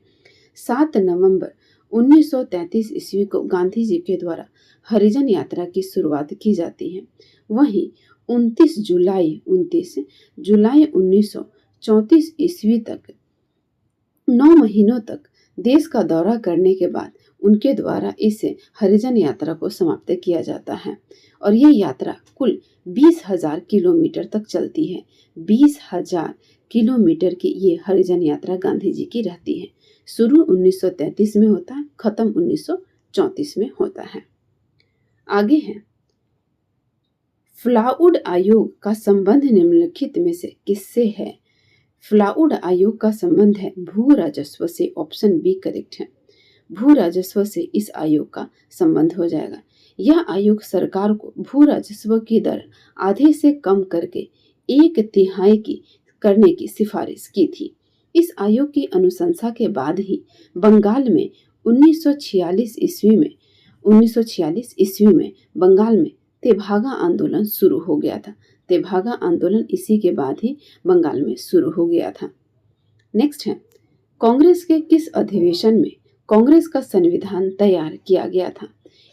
7 नवंबर 1933 ईस्वी को गांधी जी के द्वारा हरिजन यात्रा की शुरुआत की जाती है। वहीं 29 जुलाई 1934 ईस्वी तक 9 महीनों तक देश का दौरा करने के बाद उनके द्वारा इस हरिजन यात्रा को समाप्त किया जाता है, और ये यात्रा कुल 20,000 किलोमीटर तक चलती है। 20,000 किलोमीटर की ये हरिजन यात्रा गांधी जी की रहती है। शुरू 1933 में होता है, खत्म 1934 में होता है। आगे है, फ्लाउड आयोग का संबंध निम्नलिखित में से किससे है। फ्लाउड आयोग का संबंध है भू राजस्व से। ऑप्शन बी करेक्ट है। भू राजस्व से इस आयोग का संबंध हो जाएगा। यह आयोग सरकार को भू राजस्व की दर आधे से कम करके 1/3 की करने की सिफारिश की थी। इस आयोग की अनुशंसा के बाद ही बंगाल में 1946 ईस्वी में बंगाल में तेभागा आंदोलन शुरू हो गया था। तेभागा आंदोलन इसी के बाद ही बंगाल में शुरू हो गया था। नेक्स्ट है, कांग्रेस के किस अधिवेशन में कांग्रेस का संविधान तैयार किया गया था।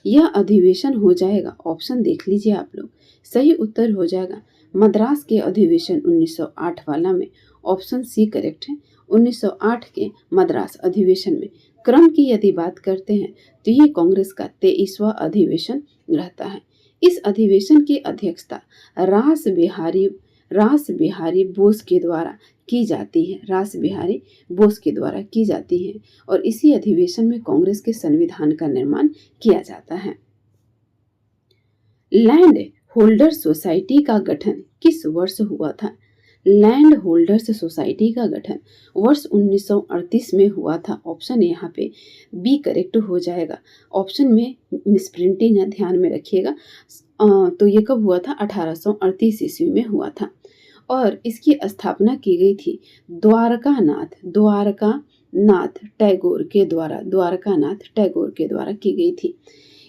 यह अधिवेशन हो जाएगा, ऑप्शन देख लीजिए आप लोग, सही उत्तर हो जाएगा मद्रास के अधिवेशन 1908 वाला में। ऑप्शन सी करेक्ट है। 1908 के मद्रास अधिवेशन में क्रम की यदि बात करते हैं तो ये कांग्रेस का 23वां अधिवेशन रहता है। इस अधिवेशन की अध्यक्षता रास बिहारी बोस के द्वारा की जाती है। रास बिहारी बोस के द्वारा की जाती है, और इसी अधिवेशन में कांग्रेस के संविधान का निर्माण किया जाता है। लैंड होल्डर्स सोसाइटी का गठन किस वर्ष हुआ था। लैंड होल्डर्स सोसाइटी का गठन वर्ष 1938 में हुआ था। ऑप्शन यहाँ पे बी करेक्ट हो जाएगा। ऑप्शन में मिसप्रिंटिंग है, ध्यान में रखिएगा। तो ये कब हुआ था, 1838 ईस्वी में हुआ था। और इसकी स्थापना की गई थी द्वारकानाथ टैगोर के द्वारा की गई थी।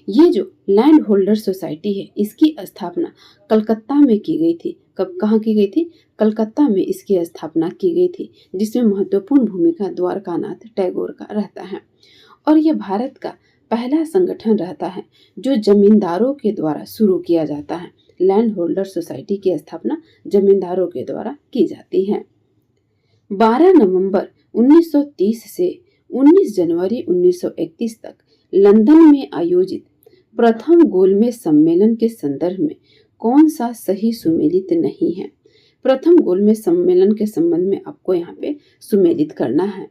ये जो लैंड होल्डर सोसाइटी है, इसकी स्थापना कलकत्ता में की गई थी। कहाँ की गई थी? कलकत्ता में इसकी स्थापना की गई थी, जिसमें महत्वपूर्ण भूमिका द्वारकानाथ टैगोर का रहता है। और यह भारत का पहला संगठन रहता है जो जमींदारों के द्वारा शुरू किया जाता है। लैंड होल्डर सोसाइटी की स्थापना जमींदारों के द्वारा की जाती है। 12 नवंबर 1930 से 19 जनवरी 1931 तक लंदन में आयोजित प्रथम गोलमेज सम्मेलन के संदर्भ में कौन सा सही सुमेलित नहीं है? प्रथम गोलमेज सम्मेलन के संबंध में आपको यहाँ पे सुमेलित करना है।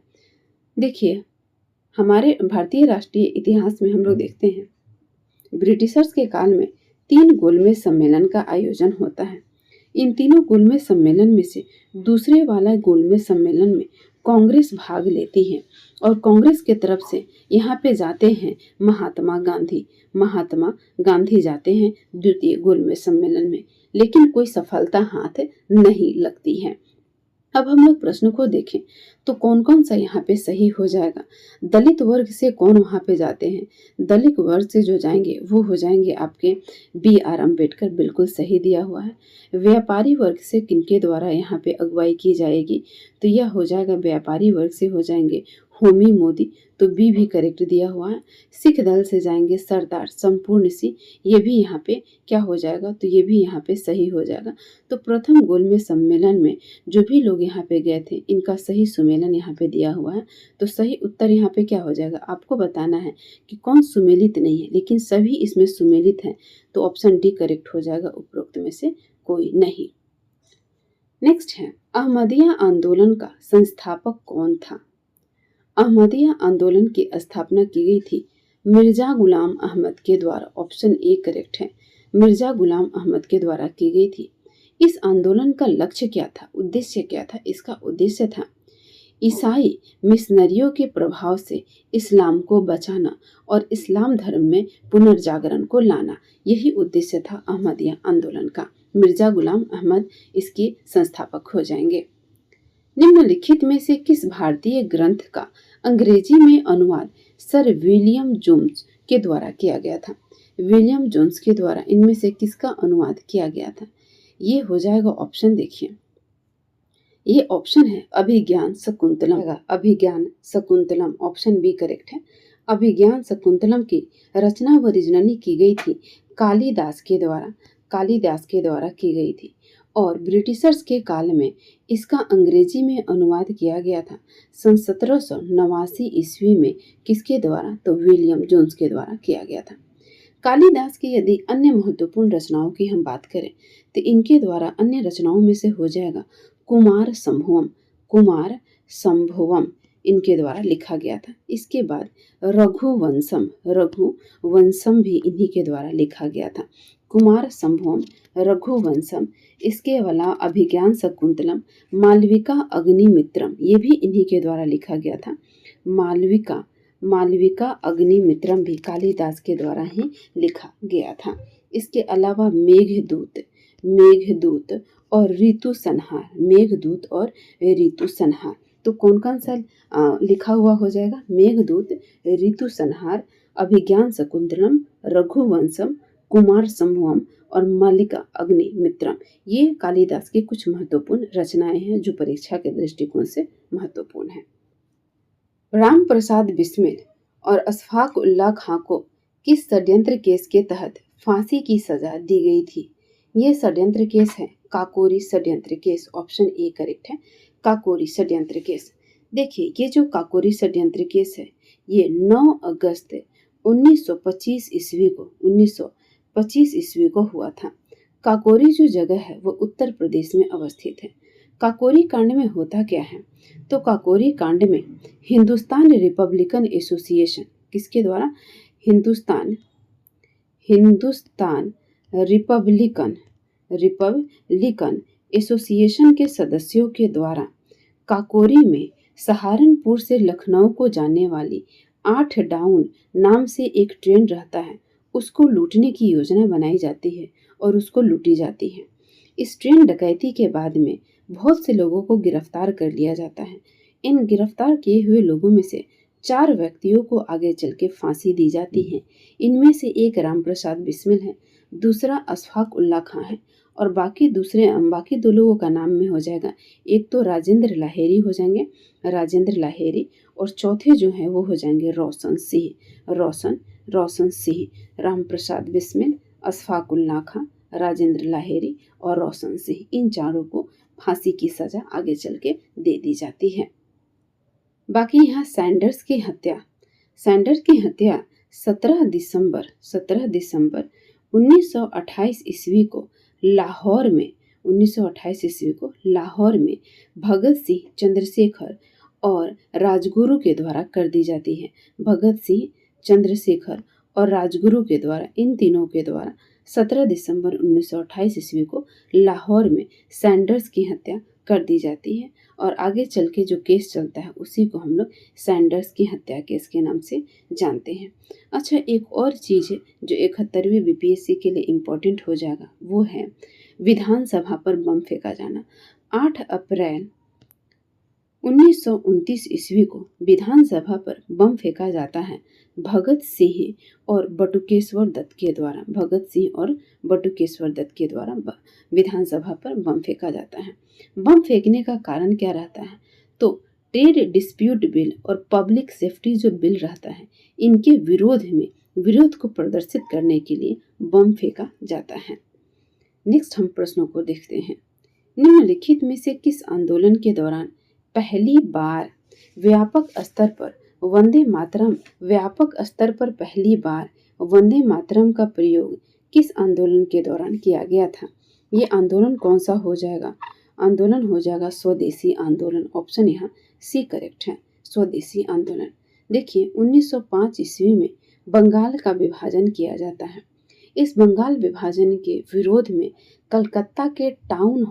देखिए, हमारे भारतीय राष्ट्रीय इतिहास में हम लोग देखते हैं ब्रिटिशर्स के काल में 3 गोलमेज सम्मेलन का आयोजन होता है। इन तीनों गोलमेज सम्मेलन में से दूसरे वाला गोलमेज सम्मेलन में कांग्रेस भाग लेती है और कांग्रेस के तरफ से यहाँ पे जाते हैं महात्मा गांधी जाते हैं द्वितीय गोलमेज सम्मेलन में, लेकिन कोई सफलता हाथ नहीं लगती है। अब हम लोग प्रश्न को देखें तो कौन कौन सा यहाँ पे सही हो जाएगा। दलित वर्ग से कौन वहाँ पे जाते हैं? दलित वर्ग से जो जाएंगे वो हो जाएंगे आपके BR अम्बेडकर, बिल्कुल सही दिया हुआ है। व्यापारी वर्ग से किनके द्वारा यहाँ पे अगुवाई की जाएगी? तो यह हो जाएगा व्यापारी वर्ग से हो जाएंगे होमी मोदी, तो बी भी करेक्ट दिया हुआ है। सिख दल से जाएंगे सरदार संपूर्ण सिंह, ये भी यहाँ पे क्या हो जाएगा? तो ये भी यहाँ पे सही हो जाएगा। तो प्रथम गोलमेज सम्मेलन में जो भी लोग यहाँ पे गए थे, इनका सही सुमेलन यहाँ पे दिया हुआ है। तो सही उत्तर यहाँ पे क्या हो जाएगा? आपको बताना है कि कौन सुमेलित नहीं है, लेकिन सभी इसमें सुमेलित हैं, तो ऑप्शन डी करेक्ट हो जाएगा, उपरोक्त में से कोई नहीं। नेक्स्ट है, अहमदिया आंदोलन का संस्थापक कौन था? अहमदिया आंदोलन की स्थापना की गई थी मिर्जा गुलाम अहमद के द्वारा। ऑप्शन ए करेक्ट है, मिर्जा गुलाम अहमद के द्वारा की गई थी। इस आंदोलन का लक्ष्य क्या था? उद्देश्य क्या था? इसका उद्देश्य था ईसाई मिशनरियों के प्रभाव से इस्लाम को बचाना और इस्लाम धर्म में पुनर्जागरण को लाना। यही उद्देश्य था अहमदिया आंदोलन का। मिर्जा गुलाम अहमद इसके संस्थापक हो जाएंगे। निम्नलिखित में से किस भारतीय ग्रंथ का अंग्रेजी में अनुवाद सर विलियम जोन्स के द्वारा किया गया था? विलियम जोन्स के द्वारा इनमें से किसका अनुवाद किया गया था? ये हो जाएगा ऑप्शन, देखिए ये ऑप्शन है अभिज्ञान शकुंतलम। अभिज्ञान शकुंतलम ऑप्शन बी करेक्ट है। अभिज्ञान शकुंतलम की रचना व रीजननी की गई थी कालिदास के द्वारा की गई थी और ब्रिटिशर्स के काल में इसका अंग्रेजी में अनुवाद किया गया था सन 1789 ईस्वी में। किसके द्वारा? तो विलियम जोन्स के द्वारा किया गया था। कालिदास की यदि अन्य महत्वपूर्ण रचनाओं की हम बात करें तो इनके द्वारा अन्य रचनाओं में से हो जाएगा कुमार संभवम इनके द्वारा लिखा गया था। इसके बाद रघुवंशम भी इन्हीं के द्वारा लिखा गया था। कुमार संभवम, रघुवंशम, इसके अलावा अभिज्ञान शकुंतलम, मालविका अग्निमित्रम, ये भी इन्हीं के द्वारा लिखा गया था। मालविका अग्निमित्रम भी कालिदास के द्वारा ही लिखा गया था। इसके अलावा मेघदूत और ऋतु संहार, तो कौन कौन सा लिखा हुआ हो जाएगा? मेघदूत, ऋतु संहार, अभिज्ञान शकुंतलम, रघुवंशम, कुमार संभवम और मालिका अग्निमित्रम, ये कालिदास की कुछ महत्वपूर्ण रचनाएं हैं जो परीक्षा के दृष्टिकोण से महत्वपूर्ण है। राम प्रसाद बिस्मिल और अशफाक उल्लाह खां को किस षड्यंत्र केस के तहत फांसी की सजा दी गई थी? ये षड्यंत्र केस है काकोरी षड्यंत्र केस। ऑप्शन ए करेक्ट है, काकोरी षड्यंत्र केस। देखिए, ये जो काकोरी षड्यंत्र केस है ये 9 अगस्त 1925 ईस्वी को हुआ था। काकोरी जो जगह है वो उत्तर प्रदेश में अवस्थित है। काकोरी कांड में होता क्या है? तो काकोरी कांड में हिंदुस्तान रिपब्लिकन एसोसिएशन, किसके द्वारा? हिंदुस्तान रिपब्लिकन एसोसिएशन के सदस्यों के द्वारा काकोरी में सहारनपुर से लखनऊ को जाने वाली 8 डाउन नाम से एक ट्रेन रहता है, उसको लूटने की योजना बनाई जाती है और उसको लूटी जाती है। इस ट्रेन डकैती के बाद में बहुत से लोगों को गिरफ्तार कर लिया जाता है। इन गिरफ्तार किए हुए लोगों में से 4 व्यक्तियों को आगे चल के फांसी दी जाती है। इनमें से एक रामप्रसाद बिस्मिल है, दूसरा अशफाक उल्ला खां है और बाकी 2 लोगों का नाम में हो जाएगा। एक तो राजेंद्र लाहेरी हो जाएंगे, राजेंद्र लाहेरी, और चौथे जो हैं वो हो जाएंगे रोशन सिंह, रोशन सिंह, रामप्रसाद बिस्मिल, अशफाक उल्ला खां, राजेंद्र लाहेरी और रोशन सिंह, इन चारों को फांसी की सजा आगे चल के दे दी जाती है। बाकी यहाँ सैंडर्स की हत्या 17 दिसंबर 1928 ईस्वी को लाहौर में भगत सिंह, चंद्रशेखर और राजगुरु के द्वारा कर दी जाती है। भगत सिंह, चंद्रशेखर और राजगुरु के द्वारा, इन तीनों के द्वारा 17 दिसंबर 1928 ईस्वी को लाहौर में सैंडर्स की हत्या कर दी जाती है और आगे चल के जो केस चलता है उसी को हम लोग सैंडर्स की हत्या केस के नाम से जानते हैं। अच्छा, एक और चीज़ है जो 71वीं बीपीएससी के लिए इम्पोर्टेंट हो जाएगा, वो है विधानसभा पर बम फेंका जाना। 8 अप्रैल 1929 ईस्वी को विधानसभा पर बम फेंका जाता है भगत सिंह और बटुकेश्वर दत्त के द्वारा विधानसभा पर बम फेंका जाता है। बम फेंकने का कारण क्या रहता है? तो ट्रेड डिस्प्यूट बिल और पब्लिक सेफ्टी जो बिल रहता है, इनके विरोध को प्रदर्शित करने के लिए बम फेंका जाता है। नेक्स्ट हम प्रश्नों को देखते हैं। निम्नलिखित में से किस आंदोलन के दौरान पहली बार व्यापक स्तर पर वंदे मातरम का प्रयोग किस आंदोलन के दौरान किया गया था? ये आंदोलन कौन सा हो जाएगा? आंदोलन हो जाएगा स्वदेशी आंदोलन। ऑप्शन यहाँ सी करेक्ट है, स्वदेशी आंदोलन। देखिए 1905 ईस्वी में बंगाल का विभाजन किया जाता है। इस बंगाल विभाजन के विरोध में कलकत्ता के टाउन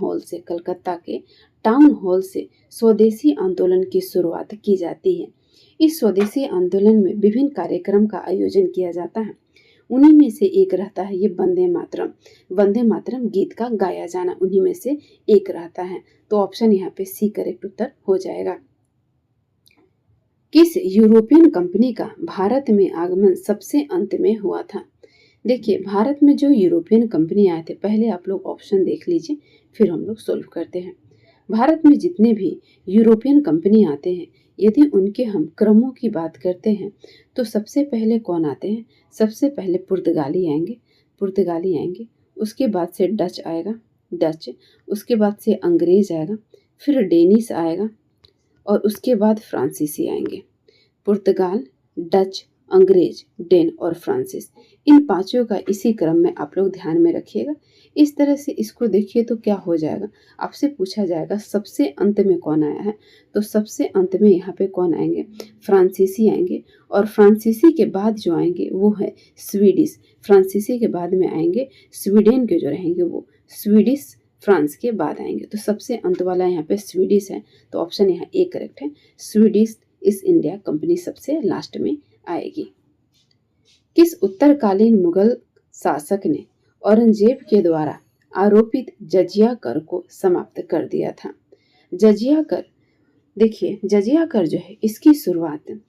हॉल से स्वदेशी आंदोलन की शुरुआत की जाती है। इस स्वदेशी आंदोलन में विभिन्न कार्यक्रम का आयोजन किया जाता है। उन्हीं में से एक रहता है ये वंदे मातरम गीत का गाया जाना, उन्हीं में से एक रहता है। तो ऑप्शन यहाँ पे सी करेक्ट उत्तर हो जाएगा। किस यूरोपियन कंपनी का भारत में आगमन सबसे अंत में हुआ था? देखिए भारत में जो यूरोपियन कंपनी आए थे, पहले आप लोग ऑप्शन देख लीजिए, फिर हम लोग सोल्व करते हैं। भारत में जितने भी यूरोपियन कंपनी आते हैं, यदि उनके हम क्रमों की बात करते हैं तो सबसे पहले कौन आते हैं? सबसे पहले पुर्तगाली आएंगे, उसके बाद से डच आएगा, उसके बाद से अंग्रेज आएगा, फिर डेनिश आएगा और उसके बाद फ्रांसीसी आएंगे। पुर्तगाल, डच, अंग्रेज, डेन और फ्रांसिस, इन पांचों का इसी क्रम में आप लोग ध्यान में रखिएगा। इस तरह से इसको देखिए तो क्या हो जाएगा, आपसे पूछा जाएगा सबसे अंत में कौन आया है, तो सबसे अंत में यहाँ पे कौन आएंगे? फ्रांसीसी आएंगे। और फ्रांसीसी के बाद जो आएंगे वो है स्वीडिश। फ्रांसीसी के बाद में आएंगे स्वीडन के जो रहेंगे वो स्वीडिश, फ्रांस के बाद आएंगे। तो सबसे अंत वाला यहाँ पे स्वीडिश है, तो ऑप्शन यहाँ ए करेक्ट है। स्वीडिश ईस्ट इंडिया कंपनी सबसे लास्ट में आएगी। किस उत्तरकालीन मुगल शासक ने औरंगजेब के द्वारा आरोपित जजिया कर को समाप्त कर दिया था? जजिया कर, देखिए जजिया कर जो है इसकी शुरुआत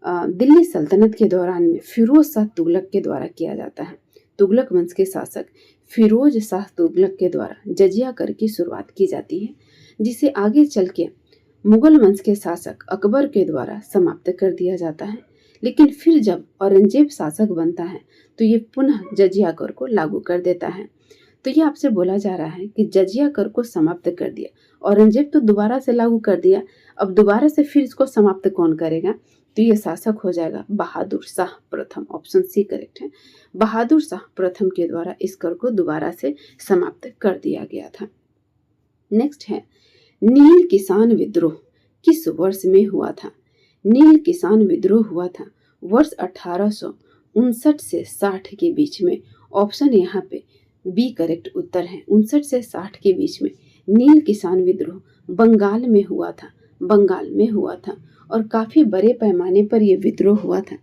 दिल्ली सल्तनत के दौरान में फिरोज शाह तुगलक के द्वारा किया जाता है। तुगलक वंश के शासक फिरोज शाह तुगलक के द्वारा जजिया कर की शुरुआत की जाती है, जिसे आगे चल के मुगल वंश के शासक अकबर के द्वारा समाप्त कर दिया जाता है। लेकिन फिर जब औरंगजेब शासक बनता है तो ये पुनः जजिया कर को लागू कर देता है। तो ये आपसे बोला जा रहा है कि जजिया कर को समाप्त कर दिया, औरंगजेब तो दोबारा से लागू कर दिया, अब दोबारा से फिर इसको समाप्त कौन करेगा? तो ये शासक हो जाएगा बहादुर शाह प्रथम। ऑप्शन सी करेक्ट है, बहादुर शाह प्रथम के द्वारा इस कर को दोबारा से समाप्त कर दिया गया था। नेक्स्ट है नील किसान विद्रोह किस वर्ष में हुआ था? नील किसान विद्रोह हुआ था वर्ष 1859 से 60 के बीच में। ऑप्शन यहाँ पे बी करेक्ट उत्तर है। 59 से 60 के बीच में नील किसान विद्रोह बंगाल में हुआ था और काफी बड़े पैमाने पर यह विद्रोह हुआ था।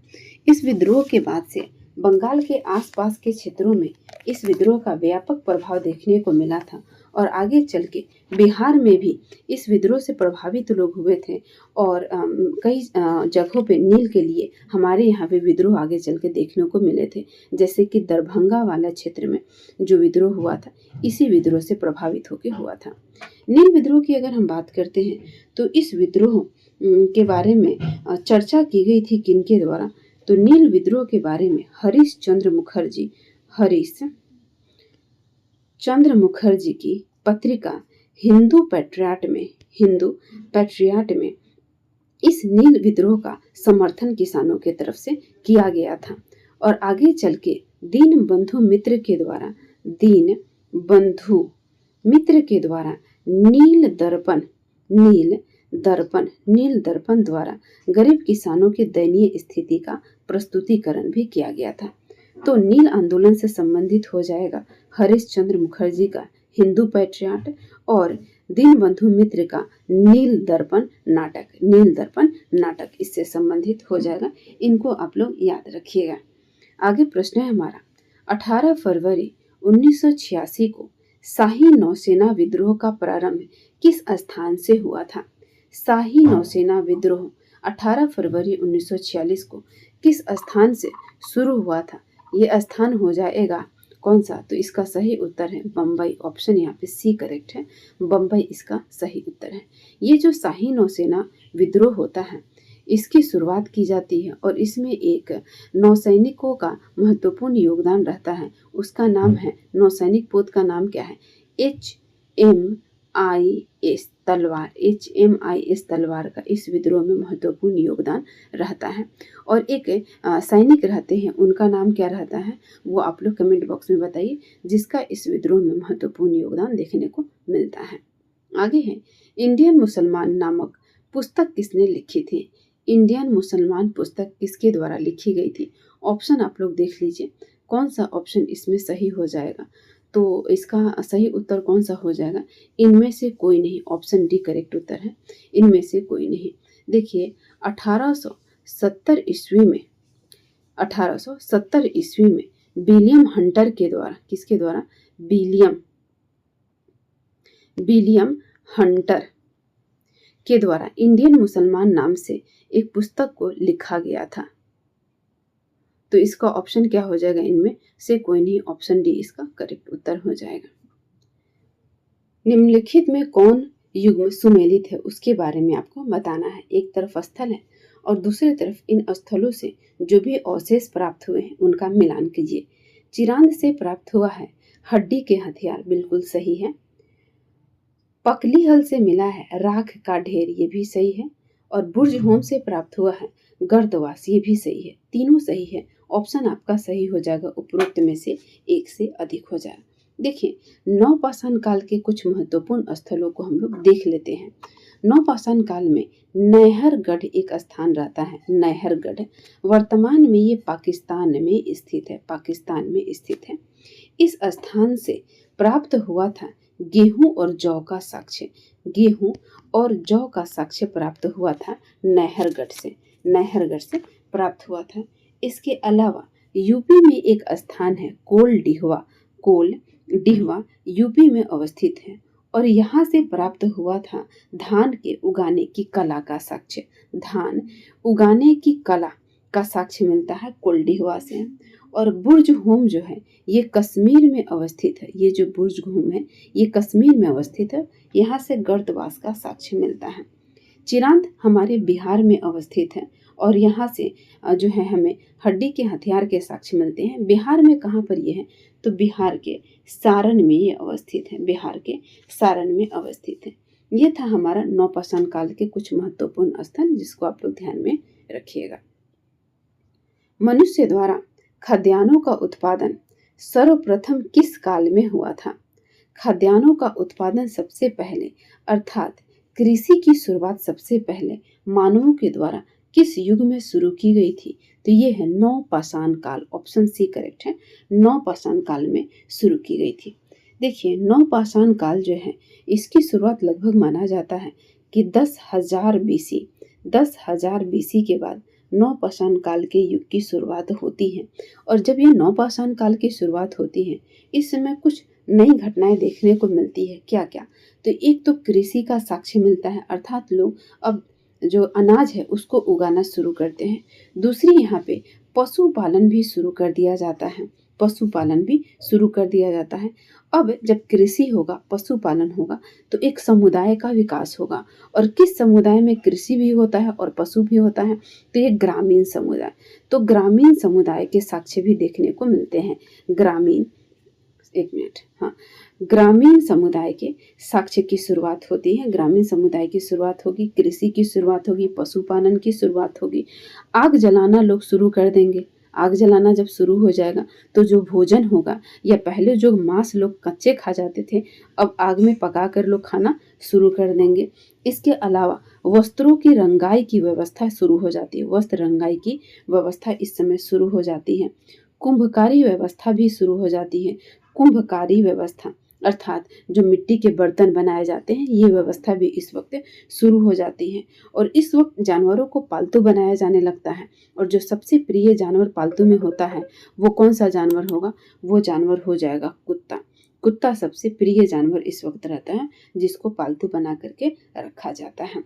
इस विद्रोह के बाद से बंगाल के आसपास के क्षेत्रों में इस विद्रोह का व्यापक प्रभाव देखने को मिला था और आगे चल के बिहार में भी इस विद्रोह से प्रभावित लोग हुए थे और कई जगहों पे नील के लिए हमारे यहाँ पे विद्रोह आगे चल के देखने को मिले थे। जैसे कि दरभंगा वाला क्षेत्र में जो विद्रोह हुआ था, इसी विद्रोह से प्रभावित होकर हुआ था। नील विद्रोह की अगर हम बात करते हैं तो इस विद्रोह के बारे में चर्चा की गई थी किनके द्वारा, तो नील विद्रोह के बारे में हरीश चंद्र मुखर्जी की पत्रिका हिंदू पैट्रियाट में इस नील विद्रोह का समर्थन किसानों के तरफ से किया गया था। और आगे चल के दीनबंधु मित्र के द्वारा नील दर्पण द्वारा गरीब किसानों की दयनीय स्थिति का प्रस्तुतिकरण भी किया गया था। तो नील आंदोलन से संबंधित हो जाएगा हरीश चंद्र मुखर्जी का हिंदू पैट्रियाट और दीनबंधु मित्र का नील दर्पण नाटक इससे संबंधित हो जाएगा। इनको आप लोग याद रखिएगा। आगे प्रश्न है हमारा, 18 फरवरी 1986 को शाही नौसेना विद्रोह का प्रारंभ किस स्थान से हुआ था? शाही नौसेना विद्रोह 18 फरवरी 1946 को किस स्थान से शुरू हुआ था? ये स्थान हो जाएगा कौन सा? तो इसका सही उत्तर है बम्बई। ऑप्शन यहाँ पे सी करेक्ट है, बम्बई इसका सही उत्तर है। ये जो शाही नौसेना विद्रोह होता है, इसकी शुरुआत की जाती है और इसमें एक नौसैनिकों का महत्वपूर्ण योगदान रहता है। उसका नाम है, नौसैनिक पोत का नाम क्या है? HMIS तलवार का इस विद्रोह में महत्वपूर्ण योगदान रहता है। और एक सैनिक रहते हैं, उनका नाम क्या रहता है वो आप लोग कमेंट बॉक्स में बताइए, जिसका इस विद्रोह में महत्वपूर्ण योगदान देखने को मिलता है। आगे है, इंडियन मुसलमान नामक पुस्तक किसने लिखी थी? इंडियन मुसलमान पुस्तक किसके द्वारा लिखी गई थी? ऑप्शन आप लोग देख लीजिए, कौन सा ऑप्शन इसमें सही हो जाएगा। तो इसका सही उत्तर कौन सा हो जाएगा? इनमें से कोई नहीं। ऑप्शन डी करेक्ट उत्तर है, इनमें से कोई नहीं। देखिए 1870 ईस्वी में विलियम हंटर के द्वारा, किसके द्वारा? विलियम हंटर के द्वारा इंडियन मुसलमान नाम से एक पुस्तक को लिखा गया था। तो इसका ऑप्शन क्या हो जाएगा? इनमें से कोई नहीं। ऑप्शन डी इसका करेक्ट उत्तर हो जाएगा। निम्नलिखित में कौन युग्म सुमेलित है उसके बारे में आपको बताना है। एक तरफ स्थल है और दूसरी तरफ इन स्थलों से जो भी अवशेष प्राप्त हुए हैं उनका मिलान कीजिए। चिरांद से प्राप्त हुआ है हड्डी के हथियार, बिल्कुल सही है। पकलीहल से मिला है राख का ढेर, ये भी सही है। और बुर्ज होम से प्राप्त हुआ है गर्दवास, ये भी सही है। तीनों सही है। ऑप्शन आपका सही हो जाएगा, उपरोक्त में से एक से अधिक हो जाएगा। देखिए नवपाषाण काल के कुछ महत्वपूर्ण स्थलों को हम लोग देख लेते हैं। नवपाषाण काल में नहरगढ़ एक स्थान रहता है। नहरगढ़ वर्तमान में ये पाकिस्तान में स्थित है। इस स्थान से प्राप्त हुआ था गेहूं और जौ का साक्ष्य प्राप्त हुआ था नहरगढ़ से प्राप्त हुआ था। इसके अलावा यूपी में एक स्थान है कोल डिहवा यूपी में अवस्थित है और यहाँ से प्राप्त हुआ था धान के उगाने की कला का साक्ष्य। धान उगाने की कला का साक्ष्य मिलता है कोल डिहवा से। और बुर्ज होम जो है ये कश्मीर में अवस्थित है। ये जो बुर्ज होम है ये कश्मीर में अवस्थित है, यहाँ से गर्दवास का साक्ष्य मिलता है। चिरांद हमारे बिहार में अवस्थित है और यहाँ से जो है हमें हड्डी के हथियार के साक्ष्य मिलते हैं। बिहार में कहाँ पर ये है? तो बिहार के सारण में ये अवस्थित है। ये था हमारा नवपाषाण काल के कुछ महत्वपूर्ण स्थल, जिसको आप लोग ध्यान में रखिएगा। मनुष्य द्वारा खाद्यान्नों का उत्पादन सर्वप्रथम किस काल में हुआ था? खाद्यान्नों का उत्पादन सबसे पहले अर्थात कृषि की शुरुआत सबसे पहले मानवों के द्वारा किस युग में शुरू की गई थी? तो ये है नवपाषाण काल। ऑप्शन सी करेक्ट है, नवपाषाण काल में शुरू की गई थी। देखिए नवपाषाण काल जो है इसकी शुरुआत लगभग माना जाता है कि 10,000 BC के बाद नवपाषाण काल के युग की शुरुआत होती है। और जब ये नवपाषाण काल की शुरुआत होती है इस समय कुछ नई घटनाएं देखने को मिलती है। क्या क्या? तो एक तो कृषि का साक्ष्य मिलता है, अर्थात लोग अब जो अनाज है उसको उगाना शुरू करते हैं। दूसरी यहाँ पे पशुपालन भी शुरू कर दिया जाता है। पशुपालन भी शुरू कर दिया जाता है। अब जब कृषि होगा, पशुपालन होगा, तो एक समुदाय का विकास होगा। और किस समुदाय में कृषि भी होता है और पशु भी होता है? तो ये ग्रामीण समुदाय। तो ग्रामीण समुदाय के साक्ष्य भी देखने को मिलते हैं। ग्रामीण, एक मिनट, हाँ, ग्रामीण समुदाय के साक्ष्य की शुरुआत होती है। ग्रामीण समुदाय की शुरुआत होगी, कृषि की शुरुआत होगी, पशुपालन की शुरुआत होगी। आग जलाना लोग शुरू कर देंगे। आग जलाना जब शुरू हो जाएगा तो जो भोजन होगा, या पहले जो मांस लोग कच्चे खा जाते थे, अब आग में पका कर लोग खाना शुरू कर देंगे। इसके अलावा वस्त्रों की रंगाई की व्यवस्था शुरू हो जाती है। वस्त्र रंगाई की व्यवस्था इस समय शुरू हो जाती है। कुंभकारी व्यवस्था भी शुरू हो जाती है। कुंभकारी व्यवस्था अर्थात जो मिट्टी के बर्तन बनाए जाते हैं, ये व्यवस्था भी इस वक्त शुरू हो जाती है। और इस वक्त जानवरों को पालतू बनाया जाने लगता है। और जो सबसे प्रिय जानवर पालतू में होता है वो कौन सा जानवर होगा? वो जानवर हो जाएगा कुत्ता। कुत्ता सबसे प्रिय जानवर इस वक्त रहता है, जिसको पालतू बना करके रखा जाता है।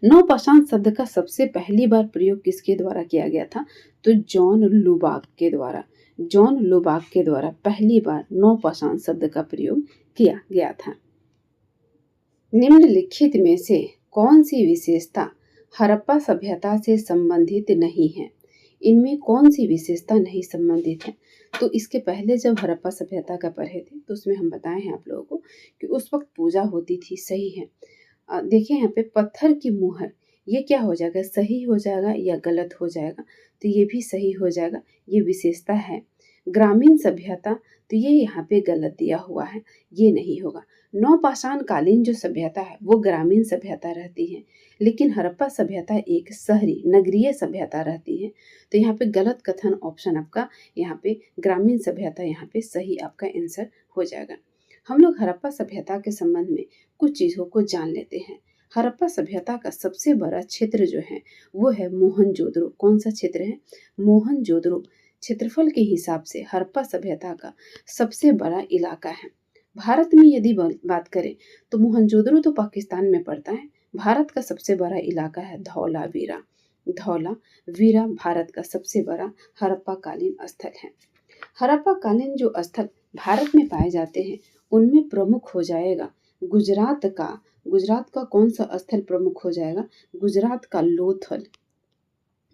नौपाषाण शब्द का सबसे पहली बार प्रयोग किसके द्वारा किया गया था? तो जॉन लुबाक के द्वारा। जॉन लुबाक के द्वारा पहली बार नौपाषाण शब्द का प्रयोग किया गया था। निम्नलिखित में से कौन सी विशेषता हड़प्पा सभ्यता से संबंधित नहीं है? इनमें कौन सी विशेषता नहीं संबंधित है? तो इसके पहले जब हड़प्पा सभ्यता का पढ़े थे तो उसमें हम बताए हैं आप लोगों को कि उस वक्त पूजा होती थी। सही है। देखिए यहाँ पे पत्थर की मुहर, ये क्या हो जाएगा? सही हो जाएगा या गलत हो जाएगा? तो ये भी सही हो जाएगा, ये विशेषता है। ग्रामीण सभ्यता, तो ये यहाँ पे गलत दिया हुआ है, ये नहीं होगा। नौपाषाण कालीन जो सभ्यता है वो ग्रामीण सभ्यता रहती है, लेकिन हड़प्पा सभ्यता एक शहरी नगरीय सभ्यता रहती है। तो यहाँ पे गलत कथन ऑप्शन आपका यहाँ पे ग्रामीण सभ्यता यहाँ पे सही आपका आंसर हो जाएगा। हम लोग हड़प्पा सभ्यता के संबंध में कुछ चीज़ों को जान लेते हैं। हड़प्पा सभ्यता का सबसे बड़ा क्षेत्र जो है वो है मोहनजोदड़ो। कौन सा क्षेत्र है? मोहनजोदड़ो। क्षेत्रफल के हिसाब से हड़प्पा सभ्यता का सबसे बड़ा इलाका है। भारत में यदि बात करें तो मोहनजोदड़ो तो पाकिस्तान में पड़ता है। भारत का सबसे बड़ा इलाका है धौलावीरा। धौलावीरा भारत का सबसे बड़ा हड़प्पा कालीन स्थल है। हड़प्पा कालीन जो स्थल भारत में पाए जाते हैं उनमें प्रमुख हो जाएगा गुजरात का। गुजरात का कौन सा स्थल प्रमुख हो जाएगा? गुजरात का लोथल।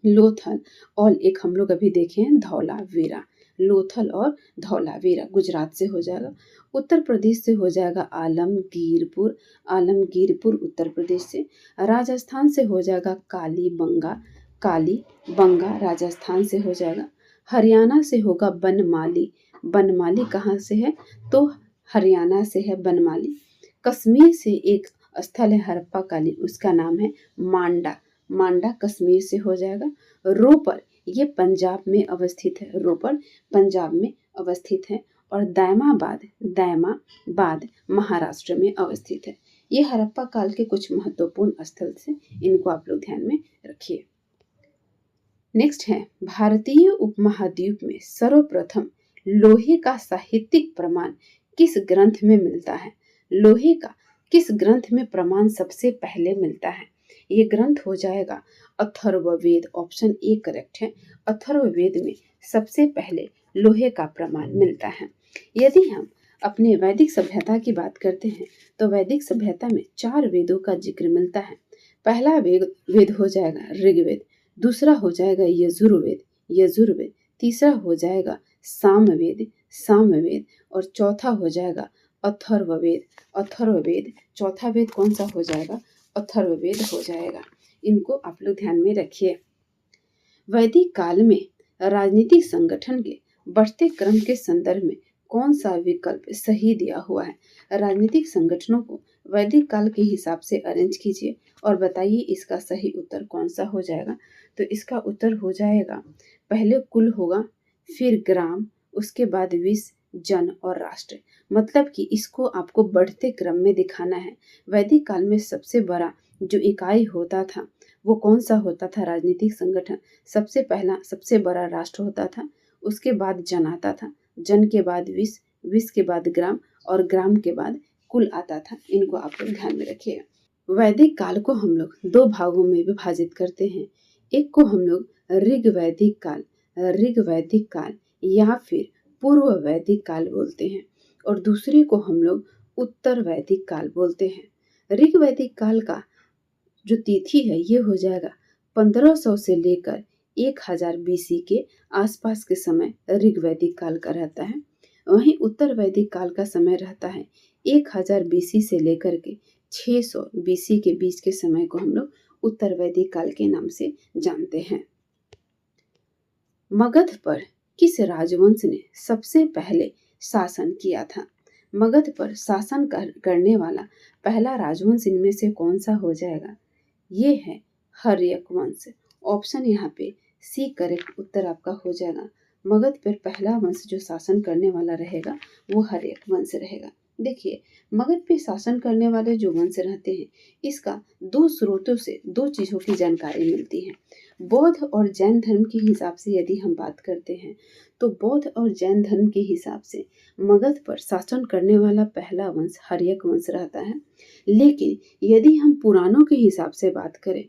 लोथल और एक हम लोग अभी देखे हैं धौलावीरा। लोथल और धौलावीरा गुजरात से हो जाएगा। उत्तर प्रदेश से हो जाएगा आलमगीरपुर। आलमगीरपुर उत्तर प्रदेश से। राजस्थान से हो जाएगा कालीबंगा। कालीबंगा राजस्थान से हो जाएगा। हरियाणा से होगा बनमाली। बनमाली कहाँ से है? तो हरियाणा से है बनमाली। कश्मीर से एक स्थल है हड़प्पा कालीन, उसका नाम है मांडा। मांडा कश्मीर से हो जाएगा। रोपर ये पंजाब में अवस्थित है। रोपर पंजाब में अवस्थित है। और दैमाबाद महाराष्ट्र में अवस्थित है। ये हड़प्पा काल के कुछ महत्वपूर्ण स्थल से, इनको आप लोग ध्यान में रखिए। नेक्स्ट है भारतीय उपमहाद्वीप में सर्वप्रथम लोहे का साहित्यिक प्रमाण किस ग्रंथ में मिलता है? लोहे का किस ग्रंथ में प्रमाण सबसे पहले मिलता है? ये ग्रंथ हो जाएगा अथर्ववेद। ऑप्शन ए करेक्ट है। अथर्ववेद में सबसे पहले लोहे का प्रमाण मिलता है। यदि हम अपने वैदिक सभ्यता की बात करते हैं तो वैदिक सभ्यता में 4 वेदों का जिक्र मिलता है। पहला वेद हो जाएगा ऋग्वेद, दूसरा हो जाएगा यजुर्वेद, तीसरा हो जाएगा सामवेद और चौथा हो जाएगा अथर्ववेद। चौथा वेद कौन सा हो जाएगा? अथर्ववेद हो जाएगा। इनको आप लोग ध्यान में रखिए। वैदिक काल में राजनीतिक संगठन के बढ़ते क्रम के संदर्भ में कौन सा विकल्प सही दिया हुआ है? राजनीतिक संगठनों को वैदिक काल के हिसाब से अरेंज कीजिए और बताइए इसका सही उत्तर कौन सा हो जाएगा। तो इसका उत्तर हो जाएगा, पहले कुल होगा, फिर ग्राम, उसके बाद विश्व, जन और राष्ट्र। मतलब कि इसको आपको बढ़ते क्रम में दिखाना है। वैदिक काल में सबसे बड़ा जो इकाई होता था वो कौन सा होता था? राजनीतिक संगठन। सबसे बड़ा राष्ट्र होता था, उसके बाद जन आता था, जन के बाद विश्व, विश्व के बाद ग्राम और ग्राम के बाद कुल आता था। इनको आप लोग ध्यान में रखिएगा। वैदिक काल को हम लोग दो भागों में विभाजित करते हैं। एक को हम लोग ऋग वैदिक काल या फिर पूर्व वैदिक काल बोलते हैं और दूसरे को हम लोग उत्तर वैदिक काल बोलते हैं। ऋग वैदिक काल का जो तिथि है ये हो जाएगा 1500 से लेकर 1000 BC के आसपास के समय ऋग वैदिक काल का रहता है। वहीं उत्तर वैदिक काल का समय रहता है 1000 BC से लेकर के 600 BC के बीच के समय को हम लोग उत्तर वैदिक काल के नाम से जानते हैं। मगध पर किस राजवंश ने सबसे पहले शासन किया था? मगध पर शासन करने वाला पहला राजवंश इनमें से कौन सा हो जाएगा? ये है हर्यक वंश। ऑप्शन यहाँ पे सी करेक्ट उत्तर आपका हो जाएगा। मगध पर पहला वंश जो शासन करने वाला रहेगा वो हर्यक वंश रहेगा। देखिए, मगध पे शासन करने वाले जो वंश रहते हैं इसका दो स्रोतों से दो चीज़ों की जानकारी मिलती है। बौद्ध और जैन धर्म के हिसाब से यदि हम बात करते हैं तो बौद्ध और जैन धर्म के हिसाब से मगध पर शासन करने वाला पहला वंश हर्यक वंश रहता है। लेकिन यदि हम पुराणों के हिसाब से बात करें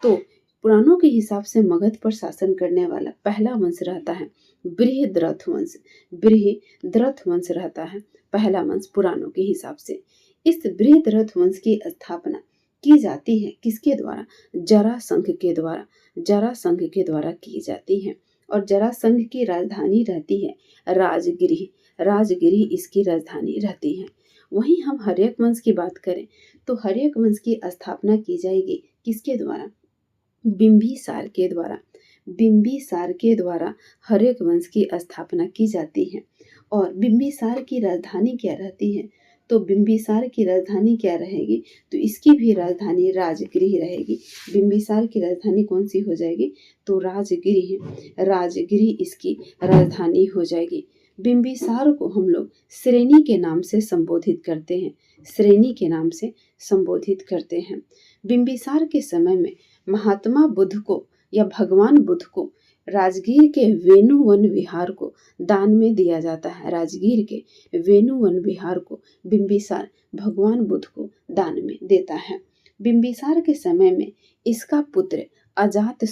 तो पुराणों के हिसाब से मगध पर शासन करने वाला पहला वंश रहता है बृहद्रथ वंश रहता है पहला वंश पुराणों के हिसाब से। इस बृहद्रथ वंश की स्थापना की जाती है किसके द्वारा? जरासंध के द्वारा की जाती है और जरासंध की राजधानी रहती है राजगिरी इसकी राजधानी रहती है। वहीं हम हर्यक वंश की बात करें तो हर्यक वंश की स्थापना की जाएगी किसके द्वारा? बिंबिसार के द्वारा हर्यक वंश की स्थापना की जाती है। और बिंबिसार की राजधानी क्या रहती है? तो बिंबिसार की राजधानी क्या रहेगी? तो इसकी भी राजधानी राजगिरी रहेगी। बिंबिसार की राजधानी कौन सी हो जाएगी? तो राजगिरी इसकी राजधानी हो जाएगी। बिंबिसार को हम लोग श्रेणी के नाम से संबोधित करते हैं। बिंबिसार के समय में महात्मा बुद्ध को या भगवान बुद्ध को राजगीर के वेणु वन विहार को दान में दिया जाता है। राजगीर के वेणु वन विहार को बिंबिसार भगवान बुद्ध को दान में देता है। बिंबिसार के समय में इसका पुत्र अजात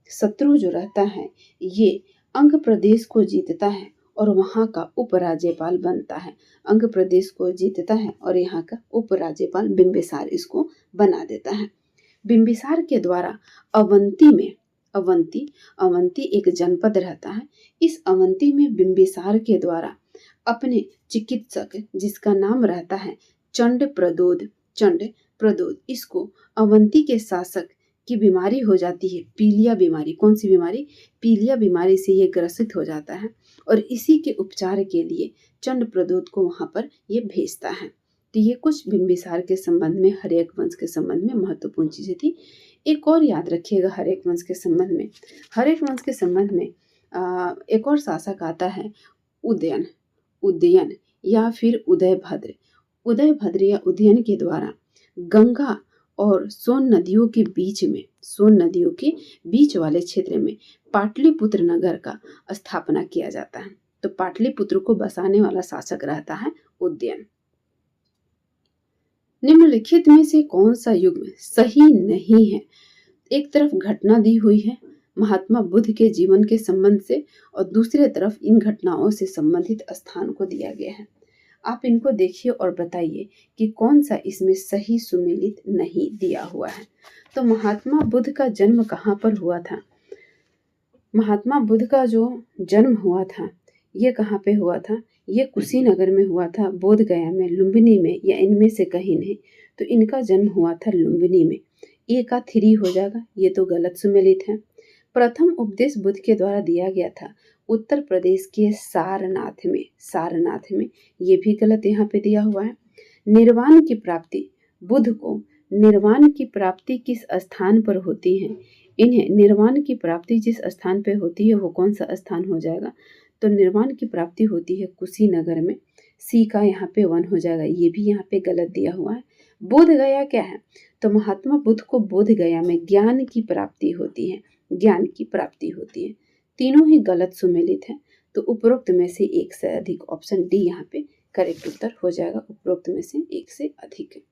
शत्रु जो रहता है ये अंग प्रदेश को जीतता है और वहाँ का उपराज्यपाल बनता है। अंग प्रदेश को जीतता है और यहाँ का उपराज्यपाल बिंबिसार इसको बना देता है। बिंबिसार के द्वारा अवंती एक जनपद रहता है। इस अवंती में बिंबिसार के द्वारा अपने चिकित्सक जिसका नाम रहता है चंड प्रदोद, इसको अवंती के शासक की बीमारी हो जाती है पीलिया बीमारी। कौन सी बीमारी? पीलिया बीमारी से ये ग्रसित हो जाता है और इसी के उपचार के लिए चंड प्रदोद को वहाँ पर ये भेजता है। तो ये कुछ बिंबिसार के संबंध में, हर्यक वंश के संबंध में महत्वपूर्ण चीजें थी। एक और याद रखिएगा हर्यक वंश के संबंध में एक और शासक आता है उदयन या फिर उदयभद्र या उदयन के द्वारा गंगा और सोन नदियों के बीच वाले क्षेत्र में पाटलिपुत्र नगर का स्थापना किया जाता है। तो पाटलिपुत्र को बसाने वाला शासक रहता है उदयन। निम्नलिखित में से कौन सा युग्म सही नहीं है? एक तरफ घटना दी हुई है महात्मा बुद्ध के जीवन के संबंध से और दूसरे तरफ इन घटनाओं से संबंधित स्थान को दिया गया है। आप इनको देखिए और बताइए कि कौन सा इसमें सही सुमेलित नहीं दिया हुआ है। तो महात्मा बुद्ध का जन्म कहाँ पर हुआ था? महात्मा बुद्ध का जो जन्म हुआ था ये कहाँ पे हुआ था? ये कुशीनगर में हुआ था, बोध गया में, लुम्बिनी में या इनमें से कहीं नहीं। तो इनका जन्म हुआ था लुम्बिनी में। ए का 3 हो जाएगा, ये तो गलत सुमेलित है। प्रथम उपदेश बुद्ध के द्वारा दिया गया था उत्तर प्रदेश के सारनाथ में, ये भी गलत यहाँ पे दिया हुआ है। निर्वाण की प्राप्ति बुद्ध को निर्वाण की प्राप्ति किस स्थान पर होती है? इन्हें निर्वाण की प्राप्ति जिस स्थान पे होती है वो कौन सा स्थान हो जाएगा? तो निर्वाण की प्राप्ति होती है कुशीनगर में। सी का यहाँ पे 1 हो जाएगा, ये भी यहाँ पे गलत दिया हुआ है। बोध गया क्या है? तो महात्मा बुद्ध को बोध गया में ज्ञान की प्राप्ति होती है। तीनों ही गलत सुमेलित हैं। तो उपरोक्त में से एक से अधिक, ऑप्शन डी यहाँ पे करेक्ट उत्तर हो जाएगा। उपरोक्त में से एक से अधिक।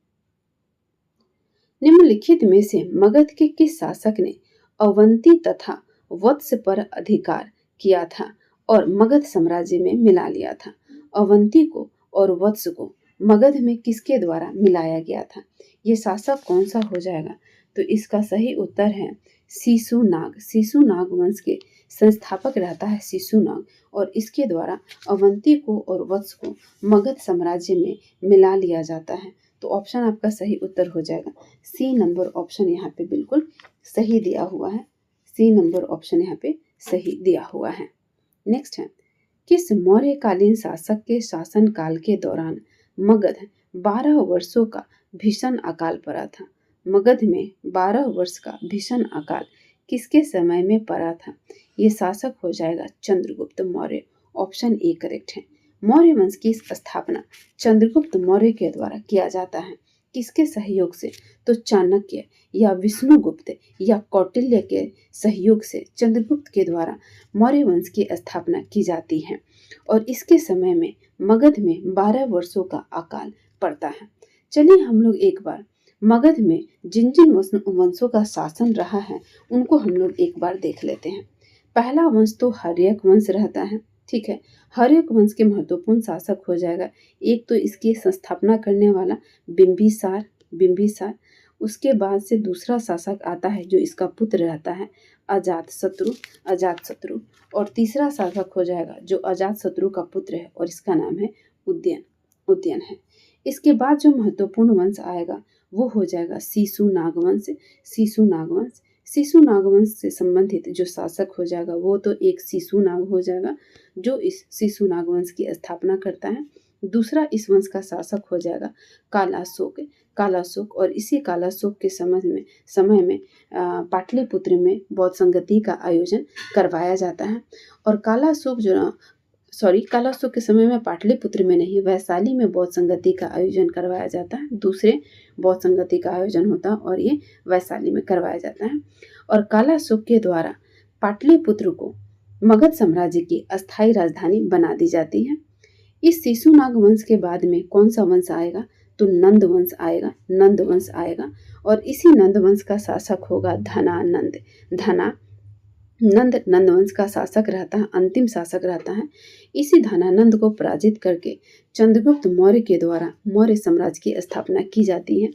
निम्नलिखित में से मगध के किस शासक ने अवंती तथा वत्स पर अधिकार किया था और मगध साम्राज्य में मिला लिया था? अवंती को और वत्स को मगध में किसके द्वारा मिलाया गया था? ये शासक कौन सा हो जाएगा? तो इसका सही उत्तर है शिशुनाग। शिशुनाग वंश के संस्थापक रहता है शिशुनाग, और इसके द्वारा अवंती को और वत्स को मगध साम्राज्य में मिला लिया जाता है। तो ऑप्शन आपका सही उत्तर हो जाएगा सी नंबर ऑप्शन यहाँ पे बिल्कुल सही दिया हुआ है। सी नंबर ऑप्शन यहाँ पे सही दिया हुआ है। नेक्स्ट है, किस मौर्यकालीन शासक के शासन काल के दौरान मगध 12 वर्षों का भीषण अकाल पड़ा था? मगध में 12 वर्ष का भीषण अकाल किसके समय में पड़ा था? ये शासक हो जाएगा Chandragupta Maurya. Option A correct है। मौर्य वंश की स्थापना चंद्रगुप्त मौर्य के द्वारा किया जाता है। किसके सहयोग से? तो चाणक्य या विष्णुगुप्त या कौटिल्य के सहयोग से चंद्रगुप्त के द्वारा मौर्य वंश की स्थापना की जाती है, और इसके समय में मगध में 12 वर्षों का अकाल पड़ता है। चलिए हम लोग एक बार मगध में जिन जिन वंशों का शासन रहा है उनको हम लोग एक बार देख लेते हैं। पहला वंश तो हर्यक वंश रहता है। ठीक है, हर्यक वंश के महत्वपूर्ण शासक हो जाएगा एक तो इसकी संस्थापना करने वाला बिंबिसार। उसके बाद से दूसरा शासक आता है जो इसका पुत्र रहता है अजातशत्रु, और तीसरा शासक हो जाएगा जो अजातशत्रु का पुत्र है और इसका नाम है उदयन है। इसके बाद जो महत्वपूर्ण वंश आएगा वो हो जाएगा शिशुनाग वंश से संबंधित जो शासक हो जाएगा वो तो एक शिशुनाग हो जाएगा जो इस शिशुनाग वंश की स्थापना करता है। दूसरा इस वंश का शासक हो जाएगा कालाशोक, और इसी कालाशोक के समय में पाटलिपुत्र में बौद्ध संगति का आयोजन करवाया जाता है। और कालाशोक के समय में पाटलिपुत्र में नहीं, वैशाली में बौद्ध संगति का आयोजन करवाया जाता है। दूसरे बौद्ध संगति का आयोजन होता है और ये वैशाली में करवाया जाता है। और कालाशोक के द्वारा पाटलिपुत्र को मगध साम्राज्य की अस्थायी राजधानी बना दी जाती है। इस शिशुनाग वंश के बाद में कौन सा वंश आएगा? तो नंद वंश आएगा, और इसी नंद वंश का शासक होगा नंद वंश का शासक रहता है, अंतिम शासक रहता है। इसी धनानंद को पराजित करके चंद्रगुप्त मौर्य के द्वारा मौर्य साम्राज्य की स्थापना की जाती है।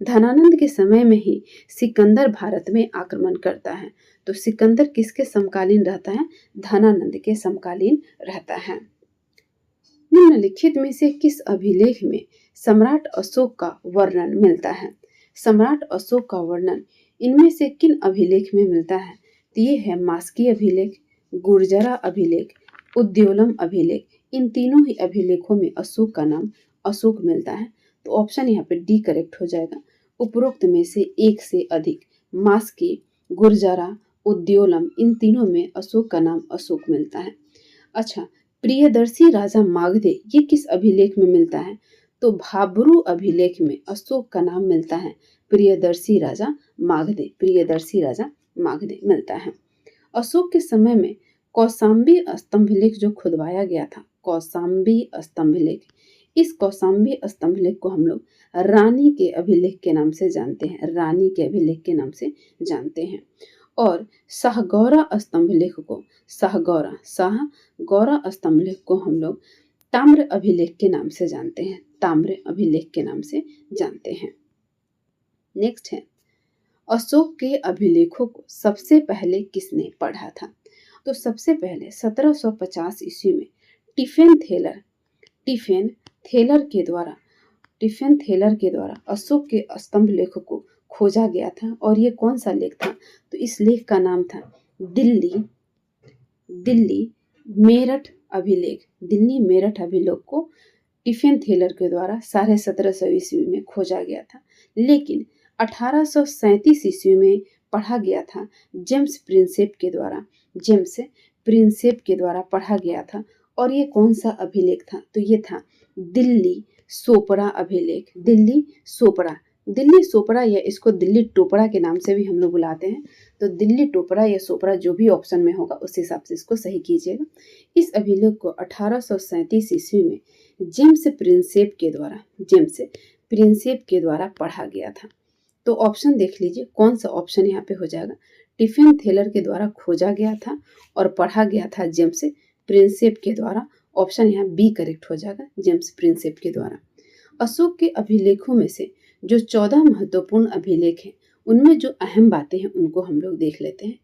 धनानंद के समय में ही सिकंदर भारत में आक्रमण करता है। तो सिकंदर किसके समकालीन रहता है? धनानंद के समकालीन रहता है। निम्नलिखित में से किस अभिलेख में सम्राट अशोक का वर्णन मिलता है? सम्राट अशोक का वर्णन इनमें से किन अभिलेख में मिलता है? तो ये है मास्की अभिलेख, गुर्जरा अभिलेख, उद्योलम अभिलेख। इन तीनों ही अभिलेखों में अशोक का नाम अशोक मिलता है। तो ऑप्शन यहाँ पे डी करेक्ट हो जाएगा। उपरोक्त में से एक से अधिक, मास्की, गुर्जरा, उद्योलम, इन तीनों में अशोक का नाम अशोक मिलता है। अच्छा, प्रियदर्शी राजा मागधे ये किस अभिलेख में मिलता है? तो भाब्रू अभिलेख में अशोक का नाम मिलता है प्रियदर्शी राजा मागधे मिलता है। अशोक के समय में कौशाम्बी स्तंभलेख जो खुदवाया गया था, कौशाम्बी स्तंभलेख, इस कौशाम्बी स्तंभलेख को हम लोग रानी के अभिलेख के नाम से जानते हैं। और शाहगौरा स्तंभलेख को हम लोग ताम्र अभिलेख के नाम से जानते हैं। नेक्स्ट है, अशोक के अभिलेखों को सबसे पहले किसने पढ़ा था? तो सबसे पहले 1750 ईस्वी में टिफेन थेलर के द्वारा अशोक के स्तंभ लेख को खोजा गया था। और ये कौन सा लेख था? तो इस लेख का नाम था दिल्ली मेरठ अभिलेख को टिफेन थेलर के द्वारा 1750 ईस्वी में खोजा गया था, लेकिन 1837 ईस्वी में पढ़ा गया था जेम्स प्रिंसेप के द्वारा पढ़ा गया था। और ये कौन सा अभिलेख था? तो ये था दिल्ली सोपरा दिल्ली सोपड़ा या इसको दिल्ली टोपड़ा के नाम से भी हम लोग बुलाते हैं। तो दिल्ली टोपड़ा या सोपड़ा जो भी ऑप्शन में होगा उस हिसाब से इसको सही कीजिएगा। इस अभिलेख को 1837 ईस्वी में जेम्स प्रिंसेप के द्वारा पढ़ा गया था। तो ऑप्शन देख लीजिए कौन सा ऑप्शन यहाँ पे हो जाएगा। टिफिन थेलर के द्वारा खोजा गया था और पढ़ा गया था जेम्स प्रिंसेप के द्वारा। ऑप्शन यहाँ बी करेक्ट हो जाएगा, जेम्स प्रिंसेप के द्वारा। अशोक के अभिलेखों में से जो 14 महत्वपूर्ण अभिलेख हैं उनमें जो अहम बातें हैं उनको हम लोग देख लेते हैं।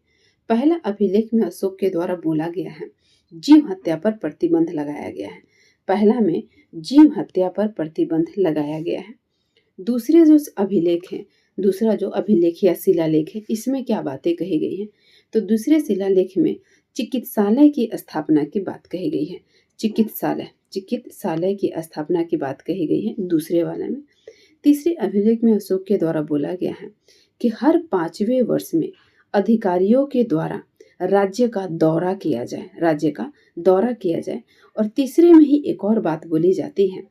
पहला अभिलेख में अशोक के द्वारा बोला गया है जीव हत्या पर प्रतिबंध लगाया गया है। पहला में जीव हत्या पर प्रतिबंध लगाया गया है। दूसरा जो अभिलेख या शिलालेख है इसमें क्या बातें कही गई हैं। तो दूसरे शिलालेख में चिकित्सालय की स्थापना की बात कही गई है। चिकित्सालय की स्थापना की बात कही गई है दूसरे वाले में। तीसरे अभिलेख में अशोक के द्वारा बोला गया है कि हर 5वें वर्ष में अधिकारियों के द्वारा राज्य का दौरा किया जाए। और तीसरे में ही एक और बात बोली जाती है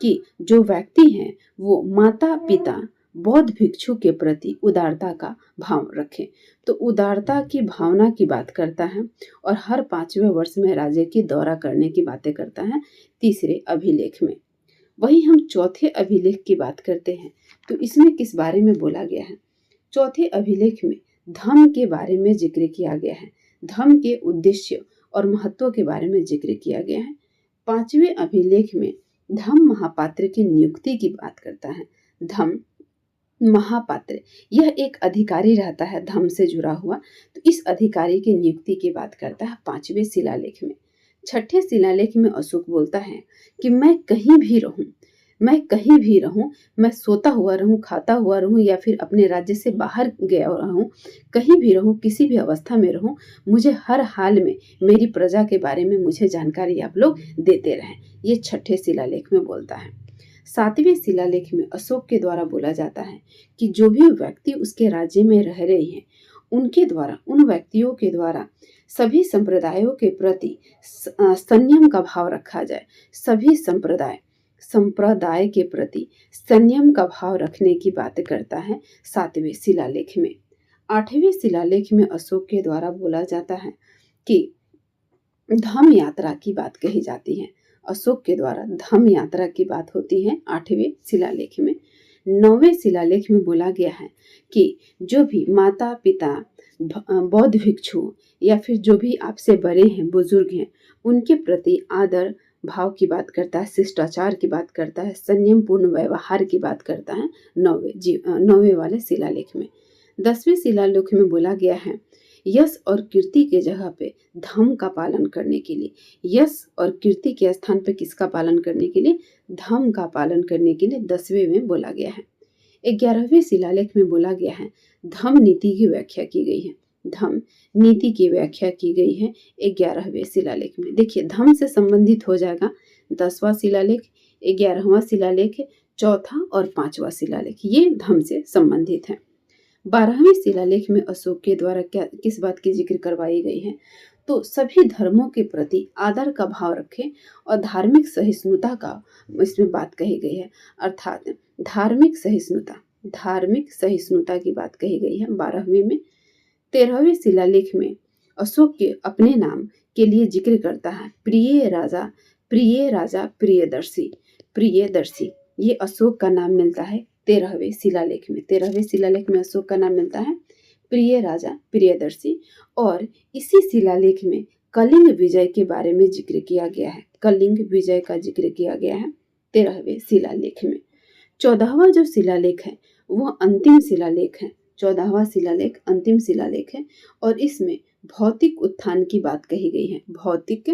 कि जो व्यक्ति हैं वो माता पिता बौद्ध भिक्षु के प्रति उदारता का भाव रखें। तो उदारता की भावना की बात करता है और हर 5वें वर्ष में राज्य की दौरा करने की बातें करता है तीसरे अभिलेख में। वहीं हम चौथे अभिलेख की बात करते हैं तो इसमें किस बारे में बोला गया है। चौथे अभिलेख में धम्म के बारे में जिक्र किया गया है। धम्म के उद्देश्य और महत्व के बारे में जिक्र किया गया है। 5वें अभिलेख में धम्म महापात्र की नियुक्ति की बात करता है। धम्म महापात्र यह एक अधिकारी रहता है धम्म से जुड़ा हुआ, तो इस अधिकारी की नियुक्ति की बात करता है 5वें शिलालेख में। 6ठे शिलालेख में अशोक बोलता है कि मैं कहीं भी रहूं, मैं सोता हुआ रहूं, खाता हुआ रहूं या फिर अपने राज्य से बाहर गया रहूं, कहीं भी रहूं, किसी भी अवस्था में रहूं, मुझे हर हाल में मेरी प्रजा के बारे में मुझे जानकारी आप लोग देते रहें। ये 6ठे शिलालेख में बोलता है। 7वें शिलालेख में अशोक के द्वारा बोला जाता है कि जो भी व्यक्ति उसके राज्य में रह रहे हैं उन व्यक्तियों के द्वारा सभी संप्रदायों के प्रति संयम का भाव रखा जाए। सभी संप्रदाय के प्रति संयम का भाव रखने की बात करता है 7वें शिलालेख में। 8वें शिलालेख में अशोक के द्वारा बोला जाता है कि धम्म यात्रा की बात कही जाती है। अशोक के द्वारा धम्म यात्रा की बात होती है 8वें शिलालेख में। 9वें शिलालेख में बोला गया है कि जो भी माता पिता बौद्ध भिक्षु या फिर जो भी आपसे बड़े हैं, बुजुर्ग हैं, उनके प्रति आदर भाव की बात करता है, शिष्टाचार की बात करता है, संयम पूर्ण व्यवहार की बात करता है 9वें वाले शिलालेख में। 10वें शिलालेख में बोला गया है यश और कीर्ति के जगह पे धम्म का पालन करने के लिए, यश और कीर्ति के स्थान पे किसका पालन करने के लिए, धम्म का पालन करने के लिए 10वें में बोला गया है। 11वें शिलालेख में बोला गया है धम्म नीति की व्याख्या की गई है। धम्म नीति की व्याख्या की गई है 11वें शिलालेख में। देखिए धम्म से संबंधित हो जाएगा 10वां शिलालेख, 11वां शिलालेख, चौथा और 5वां शिलालेख, ये धम्म से संबंधित है। 12वें शिलालेख में अशोक के द्वारा किस बात की जिक्र करवाई गई है, तो सभी धर्मों के प्रति आदर का भाव रखें और धार्मिक सहिष्णुता का इसमें बात कही गई है। अर्थात धार्मिक सहिष्णुता की बात कही गई है 12वें में। 13वें शिलालेख में अशोक के अपने नाम के लिए जिक्र करता है प्रिय राजा प्रियदर्शी। ये अशोक का नाम मिलता है 13वें शिलालेख में। 13वें शिलालेख में अशोक का नाम मिलता है प्रिय राजा प्रियदर्शी। और इसी शिलालेख में कलिंग विजय के बारे में जिक्र किया गया है। कलिंग विजय का जिक्र किया गया है 13वें शिलालेख में। 14वां जो शिलालेख है वह अंतिम शिलालेख है। 14वां शिलालेख अंतिम शिलालेख है और इसमें भौतिक उत्थान की बात कही गई है। भौतिक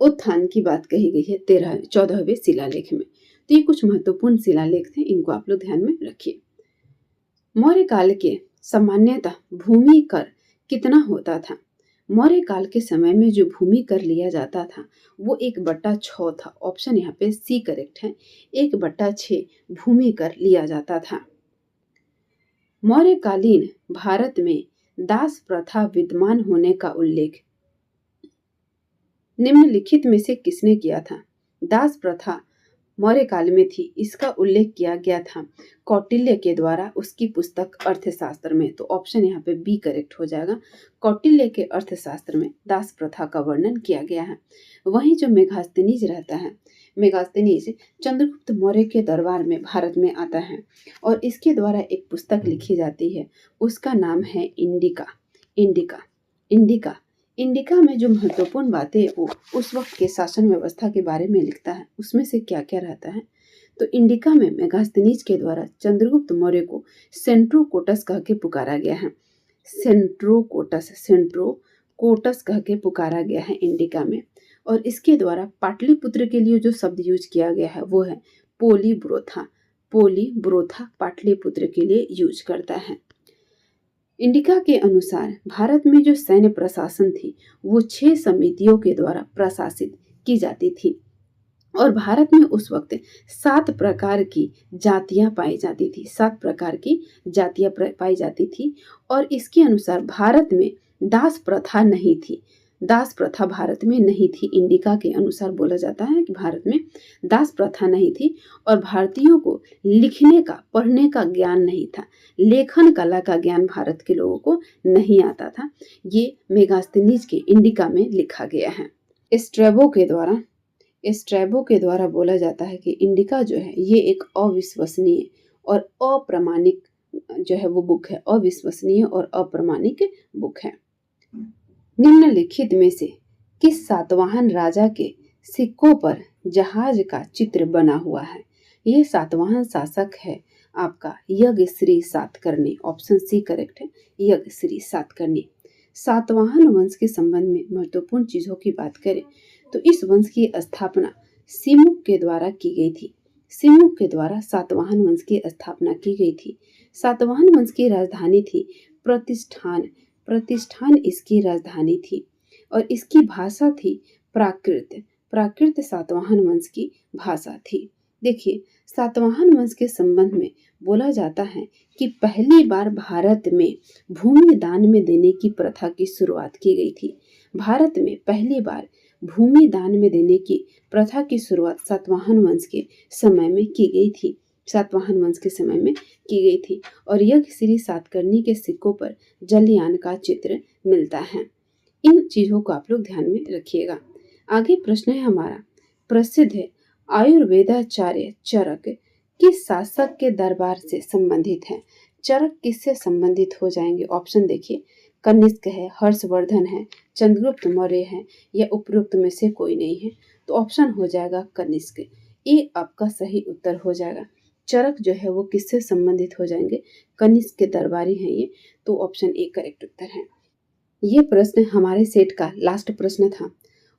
उत्थान की बात कही गई है 14वें शिलालेख में। तो ये कुछ महत्वपूर्ण शिलालेख थे, इनको आप लोग ध्यान में रखिए। मौर्य काल के सामान्यतः भूमि कर कितना होता था। मौर्य काल के समय में जो भूमि कर लिया जाता था वो 1/6 था। ऑप्शन यहाँ पे सी करेक्ट है, 1/6 भूमि कर लिया जाता था। मौर्यकालीन भारत में दास प्रथा विद्यमान होने का उल्लेख निम्नलिखित में से किसने किया था। दास प्रथा मौर्य काल में थी, इसका उल्लेख किया गया था कौटिल्य के द्वारा उसकी पुस्तक अर्थशास्त्र में। तो ऑप्शन यहाँ पे बी करेक्ट हो जाएगा। कौटिल्य के अर्थशास्त्र में दास प्रथा का वर्णन किया गया है। वहीं जो मेगास्थनीज रहता है, मेगास्थनीज चंद्रगुप्त मौर्य के दरबार में भारत में आता है और इसके द्वारा एक पुस्तक लिखी जाती है, उसका नाम है इंडिका। इंडिका इंडिका इंडिका में जो महत्वपूर्ण बातें वो उस वक्त के शासन व्यवस्था के बारे में लिखता है, उसमें से क्या क्या रहता है। तो इंडिका में मेगास्थनीज के द्वारा चंद्रगुप्त मौर्य को सेंट्रोकोटस कह के पुकारा गया है। सेंट्रोकोटस कह के पुकारा गया है इंडिका में। और इसके द्वारा पाटलिपुत्र के लिए जो शब्द यूज किया गया है वो है पोलीब्रोथा। पोलीब्रोथा पाटलिपुत्र के लिए यूज करता है। इंडिका के अनुसार भारत में जो सैन्य प्रशासन थी वो 6 समितियों के द्वारा प्रशासित की जाती थी और भारत में उस वक्त 7 प्रकार की जातियां पाई जाती थी। 7 प्रकार की जातियां पाई जाती थी और इसके अनुसार भारत में दास प्रथा नहीं थी। दास प्रथा भारत में नहीं थी। इंडिका के अनुसार बोला जाता है कि भारत में दास प्रथा नहीं थी और भारतीयों को लिखने का पढ़ने का ज्ञान नहीं था, लेखन कला का ज्ञान भारत के लोगों को नहीं आता था। ये मेगास्थनीज के इंडिका में लिखा गया है। स्ट्रैबो के द्वारा बोला जाता है कि इंडिका जो है ये एक अविश्वसनीय और अप्रामाणिक जो है वो बुक है। अविश्वसनीय और अप्रामाणिक बुक है। निम्नलिखित में से किस सातवाहन राजा के सिक्कों पर जहाज का चित्र बना हुआ है? यह सातवाहन शासक है आपका Yajnashri Satakarni. Option C correct है, यज्ञश्री सातकर्णी। सातवाहन वंश के संबंध में महत्वपूर्ण चीजों की बात करें तो इस वंश की स्थापना सिमुक के द्वारा की गई थी। सिमुक के द्वारा सातवाहन वंश की स्थापना की गई थी। सातवाहन वंश की राजधानी थी प्रतिष्ठान। प्रतिष्ठान इसकी राजधानी थी और इसकी भाषा थी प्राकृत। प्राकृत सातवाहन वंश की भाषा थी। देखिए, सातवाहन वंश के संबंध में बोला जाता है कि पहली बार भारत में भूमि दान में देने की प्रथा की शुरुआत की गई थी। भारत में पहली बार भूमि दान में देने की प्रथा की शुरुआत सातवाहन वंश के समय में की गई थी। सातवाहन वंश के समय में की गई थी और यज्ञश्री सातकर्णी के सिक्कों पर जलयान का चित्र मिलता है। इन चीजों को आप लोग ध्यान में रखिएगा। आगे प्रश्न है हमारा, प्रसिद्ध है आयुर्वेदाचार्य चरक किस शासक के दरबार से संबंधित है? चरक किससे संबंधित हो जाएंगे? ऑप्शन देखिए, कनिष्क है, हर्षवर्धन है, चंद्रगुप्त मौर्य है या उपरोक्त में से कोई नहीं है। तो ऑप्शन हो जाएगा कनिष्क। ये आपका सही उत्तर हो जाएगा। चरक जो है वो किससे संबंधित हो जाएंगे? कनिष्क के दरबारी हैं ये। तो ऑप्शन ए करेक्ट उत्तर है। ये प्रश्न हमारे सेट का लास्ट प्रश्न था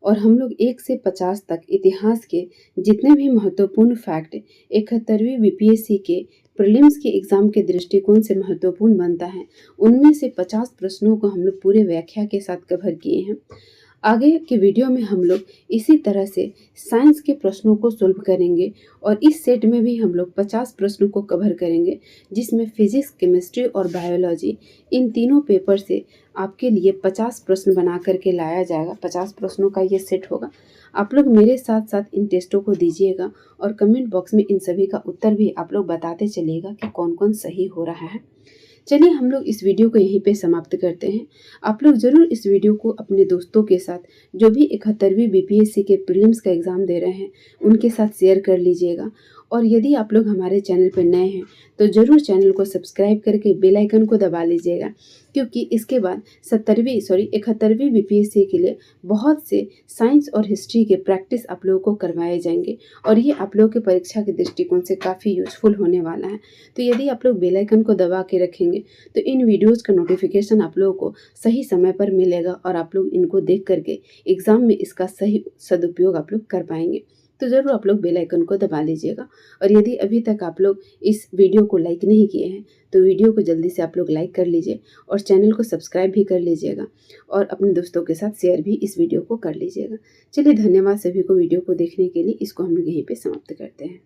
और हम लोग 1 से 50 तक इतिहास के जितने भी महत्वपूर्ण फैक्ट 71वीं बीपीएससी के प्रीलिम्स के एग्जाम के दृष्टिकोण से महत्वपूर्ण बनता है, उनमें से 50 प्रश्नों को हम लोग पूरे व्याख्या के साथ कवर किए हैं। आगे के वीडियो में हम लोग इसी तरह से साइंस के प्रश्नों को सोल्व करेंगे और इस सेट में भी हम लोग 50 प्रश्नों को कवर करेंगे, जिसमें फिजिक्स, केमिस्ट्री और बायोलॉजी इन तीनों पेपर से आपके लिए 50 प्रश्न बना करके लाया जाएगा। 50 प्रश्नों का ये सेट होगा। आप लोग मेरे साथ साथ इन टेस्टों को दीजिएगा और कमेंट बॉक्स में इन सभी का उत्तर भी आप लोग बताते चलिएगा कि कौन कौन सही हो रहा है। चलिए हम लोग इस वीडियो को यहीं पे समाप्त करते हैं। आप लोग ज़रूर इस वीडियो को अपने दोस्तों के साथ, जो भी 71वीं बीपीएससी के प्रीलिम्स का एग्ज़ाम दे रहे हैं, उनके साथ शेयर कर लीजिएगा। और यदि आप लोग हमारे चैनल पर नए हैं तो ज़रूर चैनल को सब्सक्राइब करके बेल आइकन को दबा लीजिएगा, क्योंकि इसके बाद 71वीं बीपीएससी के लिए बहुत से साइंस और हिस्ट्री के प्रैक्टिस आप लोगों को करवाए जाएंगे और ये आप लोगों के परीक्षा के दृष्टिकोण से काफ़ी यूजफुल होने वाला है। तो यदि आप लोग बेल आइकन को दबा के रखेंगे तो इन वीडियोज़ का नोटिफिकेशन आप लोगों को सही समय पर मिलेगा और आप लोग इनको देख करके एग्ज़ाम में इसका सही सदुपयोग आप लोग कर पाएंगे। तो ज़रूर आप लोग बेल आइकन को दबा लीजिएगा। और यदि अभी तक आप लोग इस वीडियो को लाइक नहीं किए हैं तो वीडियो को जल्दी से आप लोग लाइक कर लीजिए और चैनल को सब्सक्राइब भी कर लीजिएगा और अपने दोस्तों के साथ शेयर भी इस वीडियो को कर लीजिएगा। चलिए, धन्यवाद सभी को वीडियो को देखने के लिए। इसको हम लोग यहीं पे समाप्त करते हैं।